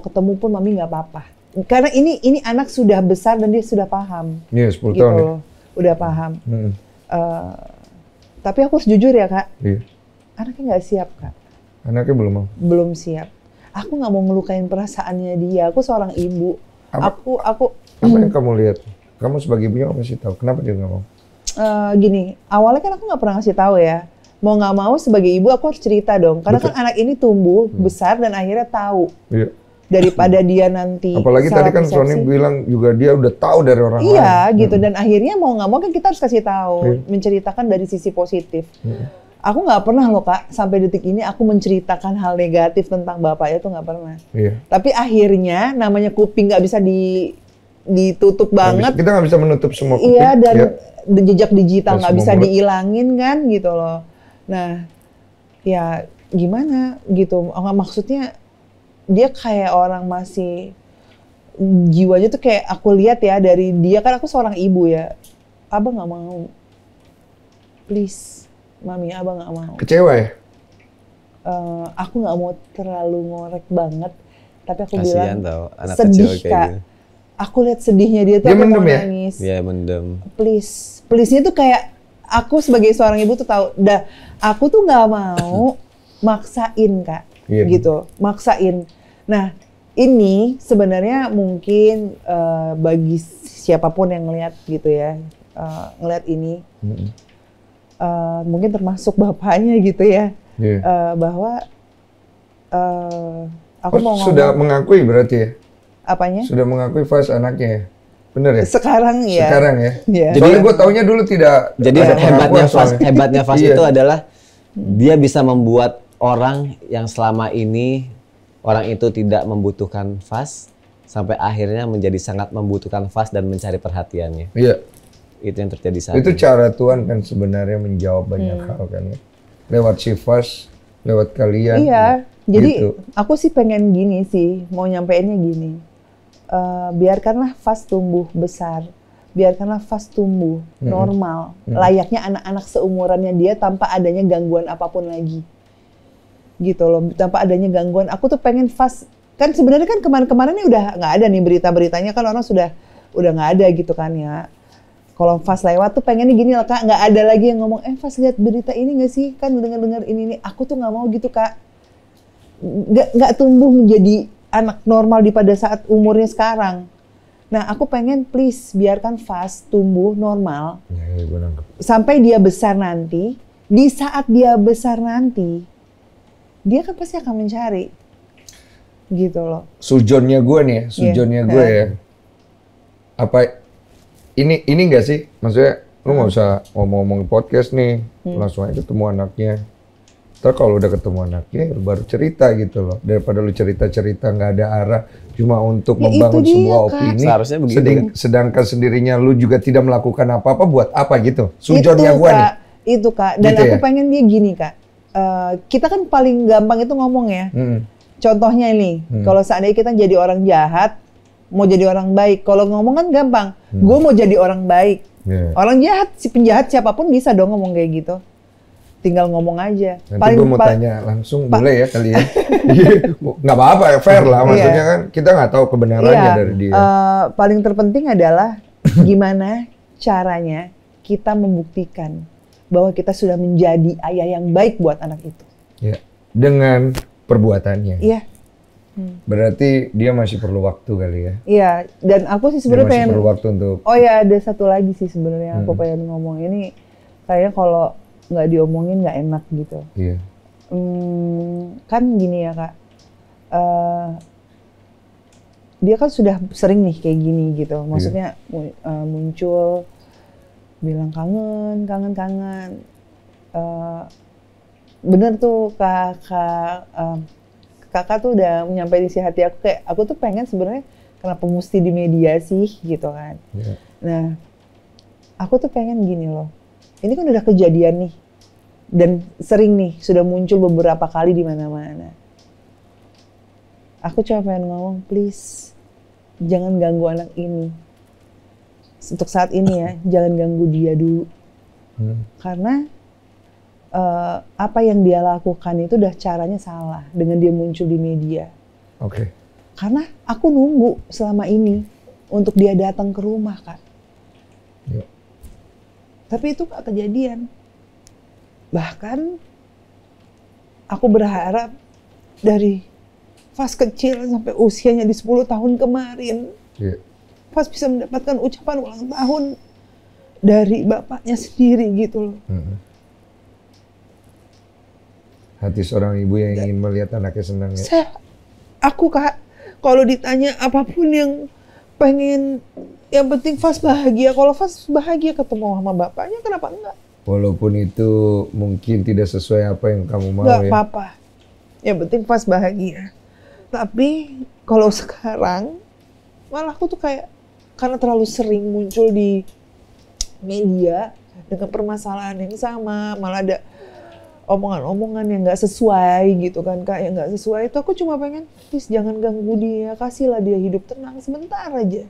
ketemu pun Mami nggak apa-apa. Karena ini anak sudah besar dan dia sudah paham. Iya 10 Gitu tahun ya. loh. Udah paham. Mm-mm. Tapi aku harus jujur ya Kak, Iya. anaknya nggak siap Kak. Anaknya belum mau. Belum siap. Aku nggak mau ngelukain perasaannya dia. Aku seorang ibu. Apa? Aku Apa yang kamu lihat? Kamu sebagai ibunya apa sih tahu? Kenapa dia nggak mau? gini. Awalnya kan aku nggak pernah ngasih tahu ya. Mau nggak mau sebagai ibu aku harus cerita dong. Karena Betul. kan anak ini tumbuh besar dan akhirnya tahu, Iya. daripada dia nanti. Apalagi salah tadi kan persepsi. Sony bilang juga dia udah tahu dari orang lain. Iya gitu, dan akhirnya mau nggak mau kan kita harus kasih tahu, Iya. menceritakan dari sisi positif. Aku nggak pernah loh Kak, sampai detik ini aku menceritakan hal negatif tentang bapaknya tuh nggak pernah. Iya. Tapi akhirnya namanya kuping nggak bisa ditutup banget. Kita nggak bisa menutup semua kuping. Iya, dan ya. jejak digital Dan nggak semua bisa mulut. dihilangin kan gitu loh. Nah, ya gimana gitu. Maksudnya dia kayak orang masih jiwanya tuh kayak aku lihat ya dari dia, kan aku seorang ibu ya. Abang nggak mau. Please, Mami, Abang nggak mau. Kecewa ya? Aku nggak mau terlalu ngorek banget, tapi aku Kasihan bilang tau anak sedih kecil kayak Kak. gitu. Aku lihat sedihnya dia tuh, Dia aku mau mendem ya? nangis. Dia mendem. Please-nya tuh kayak aku sebagai seorang ibu tuh tahu, aku tuh nggak mau maksain Kak, Iya. gitu, maksain. Nah ini sebenarnya mungkin bagi siapapun yang ngelihat gitu ya, ngelihat ini, mungkin termasuk bapaknya gitu ya, Iya. bahwa aku mau sudah ngomong mengakui berarti ya? apanya? Sudah mengakui Fas anaknya ya? Bener ya? Sekarang ya. Sekarang ya? Iya. Soalnya gue taunya dulu tidak Jadi ada hebatnya pengakuan Fas, soalnya. hebatnya Fas Iya. itu adalah dia bisa membuat orang yang selama ini orang itu tidak membutuhkan Fas sampai akhirnya menjadi sangat membutuhkan Fas dan mencari perhatiannya. Iya. Itu yang terjadi saat Itu ini. cara Tuhan kan sebenarnya menjawab banyak hal kan ya. Lewat si Fas, lewat kalian. Iya, jadi Gitu. aku sih pengen gini sih, mau nyampeinnya gini. biarkanlah Fas tumbuh besar, biarkanlah Fas tumbuh normal, layaknya anak-anak seumurannya dia tanpa adanya gangguan apapun lagi, gitu loh, tanpa adanya gangguan. Aku tuh pengen Fas, kan sebenarnya kan kemarin-kemarin ini udah nggak ada nih berita-beritanya kan, orang udah nggak ada gitu kan ya. Kalau Fas lewat tuh pengennya gini loh Kak, nggak ada lagi yang ngomong, Fas lihat berita ini nggak sih, kan dengar ini. Aku tuh nggak mau gitu Kak, nggak tumbuh menjadi anak normal di pada saat umurnya sekarang. Nah aku pengen please biarkan Fas tumbuh normal, sampai dia besar nanti. Di saat dia besar nanti, dia kan pasti akan mencari, gitu loh. Sujonnya gue nih, gue ya. Apa ini nggak sih, maksudnya lu nggak usah ngomong-ngomong podcast nih, langsung aja ketemu anaknya. Ntar kalau udah ketemu anaknya baru cerita gitu loh, daripada lu cerita-cerita nggak ada arah cuma untuk membangun sebuah opini. Seharusnya begitu. Sedangkan sendirinya lu juga tidak melakukan apa-apa, buat apa gitu? Sujonnya gue nih. Itu Kak, dan gitu aku pengen dia gini Kak. Kita kan paling gampang itu ngomong ya. Contohnya ini, kalau seandainya kita jadi orang jahat, mau jadi orang baik. Kalau ngomong kan gampang. Gue mau jadi orang baik. Orang jahat, si penjahat siapapun bisa dong ngomong kayak gitu. Tinggal ngomong aja. Nanti gue mau tanya langsung, boleh ya kali ya? Nggak apa-apa ya, fair lah. Maksudnya kan kita nggak tahu kebenarannya dari dia. Paling terpenting adalah gimana caranya kita membuktikan bahwa kita sudah menjadi ayah yang baik buat anak itu. Ya, dengan perbuatannya. Iya. Berarti dia masih perlu waktu kali ya? Iya, dan aku sih sebenarnya pengen. Perlu waktu untuk. Oh ya, ada satu lagi sih sebenarnya aku pengen ngomong ini. Kayaknya kalau nggak diomongin nggak enak gitu. Iya. Kan gini ya Kak. Dia kan sudah sering nih kayak gini gitu. Maksudnya muncul bilang kangen. Bener tuh kakak tuh udah menyampaikan isi hati aku, kayak aku tuh pengen sebenarnya kenapa mesti di media sih gitu kan. Nah aku tuh pengen gini loh, ini kan udah kejadian nih dan sering nih, sudah muncul beberapa kali di mana-mana. Aku cuma pengen ngomong, please jangan ganggu anak ini untuk saat ini ya, jangan ganggu dia dulu. Karena apa yang dia lakukan itu udah caranya salah dengan dia muncul di media. Oke. Karena aku nunggu selama ini untuk dia datang ke rumah Kak. Tapi itu gak kejadian. Bahkan aku berharap dari Fas kecil sampai usianya di 10 tahun kemarin, Fas bisa mendapatkan ucapan ulang tahun dari bapaknya sendiri gitu loh. Hati seorang ibu yang ingin melihat anaknya senang ya. Aku Kak, kalau ditanya apapun yang pengen, yang penting Fas bahagia. Kalau Fas bahagia ketemu sama bapaknya, kenapa enggak? Walaupun itu mungkin tidak sesuai apa yang kamu mau Enggak ya. apa-apa. Yang penting Fas bahagia. Tapi kalau sekarang malah aku tuh kayak karena terlalu sering muncul di media dengan permasalahan yang sama, malah ada omongan-omongan yang nggak sesuai gitu kan Kak, yang nggak sesuai itu aku cuma pengen please jangan ganggu dia, kasihlah dia hidup tenang sebentar aja.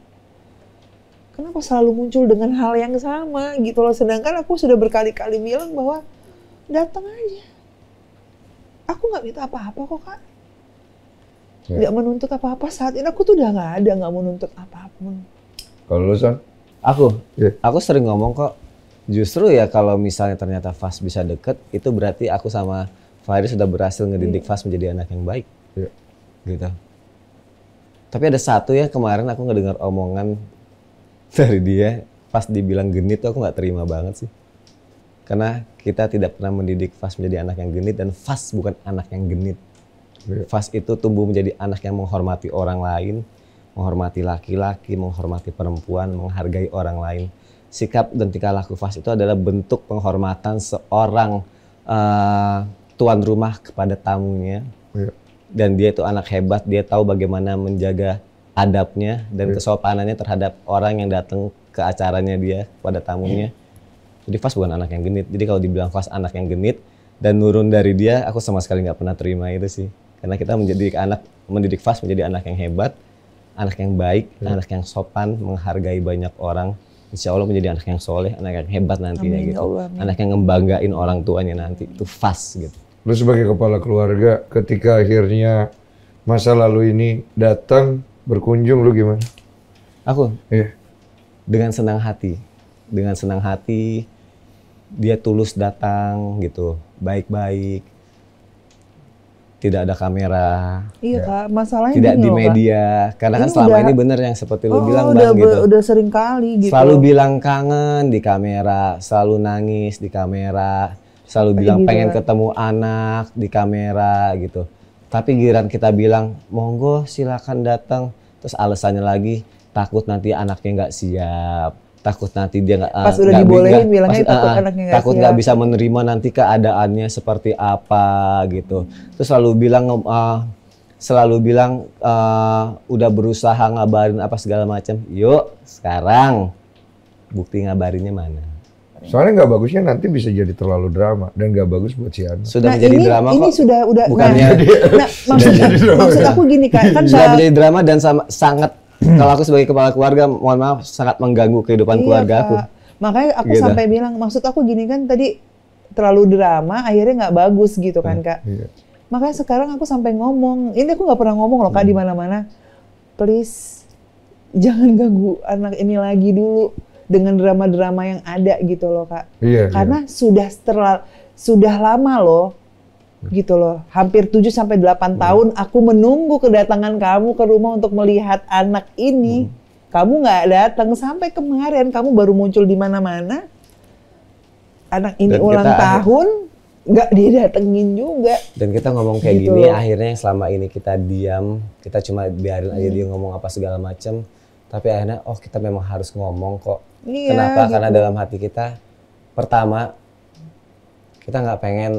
Kenapa selalu muncul dengan hal yang sama gitu loh, sedangkan aku sudah berkali-kali bilang bahwa datang aja. Aku nggak minta apa-apa kok Kak. Nggak menuntut apa-apa saat ini, aku tuh udah nggak menuntut apapun. Kalau lu Son? Aku sering ngomong kok, justru ya kalau misalnya ternyata Fas bisa deket, itu berarti aku sama Fahri sudah berhasil ngedidik Fas menjadi anak yang baik. Gitu. Tapi ada satu ya, kemarin aku ngedengar omongan dari dia, Fas dibilang genit tuh aku nggak terima banget sih. Karena kita tidak pernah mendidik Fas menjadi anak yang genit, dan Fas bukan anak yang genit. Fas itu tumbuh menjadi anak yang menghormati orang lain, menghormati laki-laki, menghormati perempuan, menghargai orang lain. Sikap dan tingkah laku Fas itu adalah bentuk penghormatan seorang tuan rumah kepada tamunya. Dan dia itu anak hebat, dia tahu bagaimana menjaga adabnya dan kesopanannya terhadap orang yang datang ke acaranya dia, kepada tamunya. Jadi Fas bukan anak yang genit. Jadi kalau dibilang Fas anak yang genit dan nurun dari dia, aku sama sekali nggak pernah terima itu sih. Karena kita mendidik Fas menjadi anak yang hebat, anak yang baik, anak yang sopan, menghargai banyak orang. Insya Allah menjadi anak yang soleh, anak yang hebat nantinya Amin, ya gitu. Allah, amin. Anak yang ngebanggain orang tuanya nanti, itu fast gitu. Lu sebagai kepala keluarga, ketika akhirnya masa lalu ini datang berkunjung, lu gimana? Aku Iya. dengan senang hati, dia tulus datang gitu, baik-baik, tidak ada kamera, Iya Kak, masalahnya tidak gini di loh, Kak. media, karena kan Ini selama udah- ini bener yang seperti lu bilang udah, Bang gitu. udah sering kali gitu. Selalu bilang kangen di kamera, selalu nangis di kamera, selalu bilang gitu pengen kan. ketemu anak di kamera gitu. Tapi giliran kita bilang monggo silakan datang, terus alasannya lagi takut nanti anaknya nggak siap, takut nanti dia nggak Pas udah dibolehin bilangnya takut anaknya nggak takut nggak siap. bisa menerima nanti keadaannya seperti apa gitu. Terus selalu bilang udah berusaha ngabarin apa segala macam. Yuk sekarang bukti ngabarinnya mana? Soalnya nggak bagusnya nanti bisa jadi terlalu drama dan nggak bagus buat si anak. Sudah Nah, menjadi ini, drama ini kok. sudah Bukannya maksud aku gini Kak, kan sudah Kak, menjadi drama dan sangat kalau aku sebagai kepala keluarga, mohon maaf, sangat mengganggu kehidupan iya, keluarga aku. Kak. Makanya aku Gitu. sampai bilang, maksud aku gini kan tadi terlalu drama, akhirnya nggak bagus gitu kan Kak. Iya. Makanya sekarang aku sampai ngomong, ini aku nggak pernah ngomong loh Kak di mana-mana. Please, jangan ganggu anak ini lagi dulu dengan drama-drama yang ada gitu loh Kak. Iya, Karena sudah lama loh, gitu loh. Hampir 7-8 tahun aku menunggu kedatangan kamu ke rumah untuk melihat anak ini. Kamu nggak datang sampai kemarin, kamu baru muncul di mana-mana. Anak ini Dan ulang kita- tahun, nggak didatengin juga. Dan kita ngomong kayak Gitu. gini, akhirnya yang selama ini kita diam, kita cuma biarin aja dia ngomong apa segala macam. Tapi akhirnya, oh kita memang harus ngomong kok. Iya, Kenapa? gitu. Karena dalam hati kita, pertama, kita nggak pengen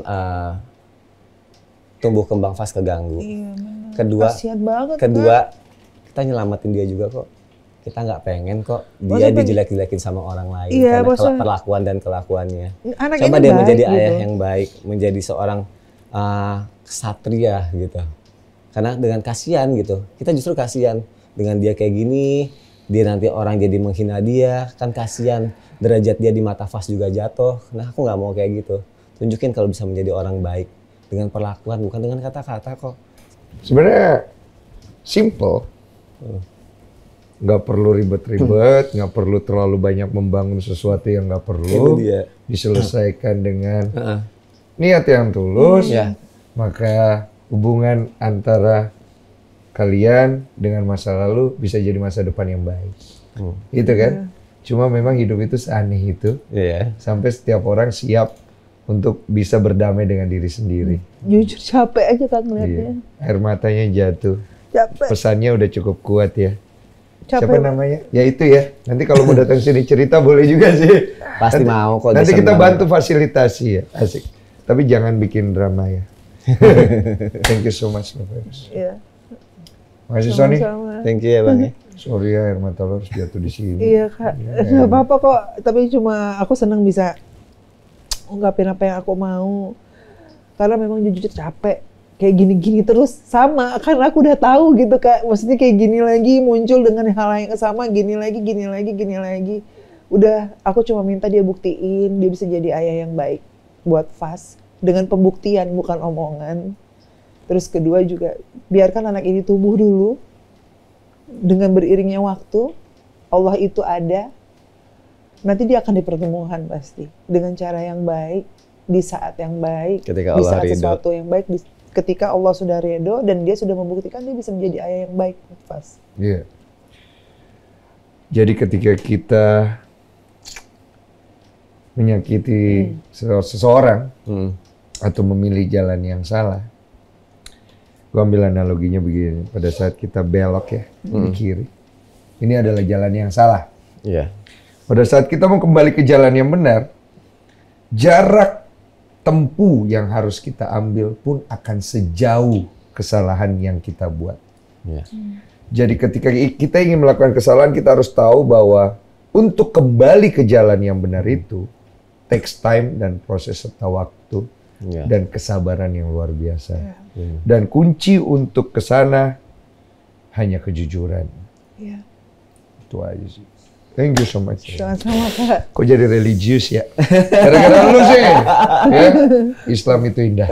tumbuh kembang fast keganggu. Iya, benar. Kedua, Kasihan banget, kedua kita nyelamatin dia juga kok. Kita nggak pengen kok dia Maksudnya dijelek-jelekin sama orang lain Iya, karena maksudnya- perlakuan dan kelakuannya. Anak Coba ini dia baik, menjadi gitu. ayah yang baik, menjadi seorang ksatria gitu. Karena dengan kasihan gitu, kita justru kasihan dengan dia kayak gini, dia nanti orang jadi menghina dia, kan kasihan, derajat dia di mata Fas juga jatuh. Nah aku nggak mau kayak gitu. Tunjukin kalau bisa menjadi orang baik dengan perlakuan, bukan dengan kata-kata kok. Sebenarnya simple. Nggak perlu ribet-ribet, nggak perlu terlalu banyak membangun sesuatu yang nggak Itu perlu. dia. Diselesaikan dengan Heeh. niat yang tulus, Ya. maka hubungan antara kalian dengan masa lalu bisa jadi masa depan yang baik. Itu kan? Cuma memang hidup itu seaneh itu, Iya. sampai setiap orang siap untuk bisa berdamai dengan diri sendiri. Jujur capek aja kan Iya. ngeliatnya. Air matanya jatuh. Capek. Pesannya udah cukup kuat ya. Capek. Siapa namanya? Ya itu ya. Nanti kalau mau datang sini cerita boleh juga sih. Pasti mau kok, Nanti dia kita senang. bantu fasilitasi ya. Asik. Tapi jangan bikin drama ya. Thank you so much, November. Iya. Makasih Sony. Sama-sama. Thank you ya Bang ya. Sorry ya air mata lo harus jatuh di sini. Iya Kak, nggak apa-apa kok. Tapi cuma aku senang bisa ungkapin apa yang aku mau. Karena memang jujur capek. Kayak gini-gini terus sama. Karena aku udah tahu gitu Kak. Maksudnya kayak gini lagi muncul dengan hal yang sama. Gini lagi, gini lagi, gini lagi. Udah aku cuma minta dia buktiin. Dia bisa jadi ayah yang baik buat Fas. Dengan pembuktian bukan omongan. Terus kedua juga biarkan anak ini tumbuh dulu. Dengan beriringnya waktu, Allah itu ada, nanti dia akan dipertemukan pasti. Dengan cara yang baik, di saat yang baik, Ketika di Allah saat ridho. sesuatu yang baik, ketika Allah sudah ridho dan dia sudah membuktikan dia bisa menjadi ayah yang baik. Pas. Iya. Jadi ketika kita menyakiti seseorang atau memilih jalan yang salah, gua ambil analoginya begini, pada saat kita belok ya di kiri, ini adalah jalan yang salah. Iya. Pada saat kita mau kembali ke jalan yang benar, jarak tempuh yang harus kita ambil pun akan sejauh kesalahan yang kita buat. Iya. Jadi ketika kita ingin melakukan kesalahan, kita harus tahu bahwa untuk kembali ke jalan yang benar itu takes time dan proses serta waktu Iya. dan kesabaran yang luar biasa. Dan kunci untuk ke sana hanya kejujuran. Iya. Itu aja sih. Thank you so much. Sama-sama Kak. Kok jadi religius ya? Gara-gara lu sih. Ya, Islam itu indah.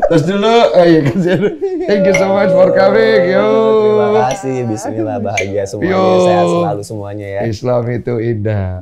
Terus dulu, thank you so much for coming. Yo. Terima kasih. Bismillah, bahagia semuanya. Yo. Sehat selalu semuanya ya. Islam itu indah.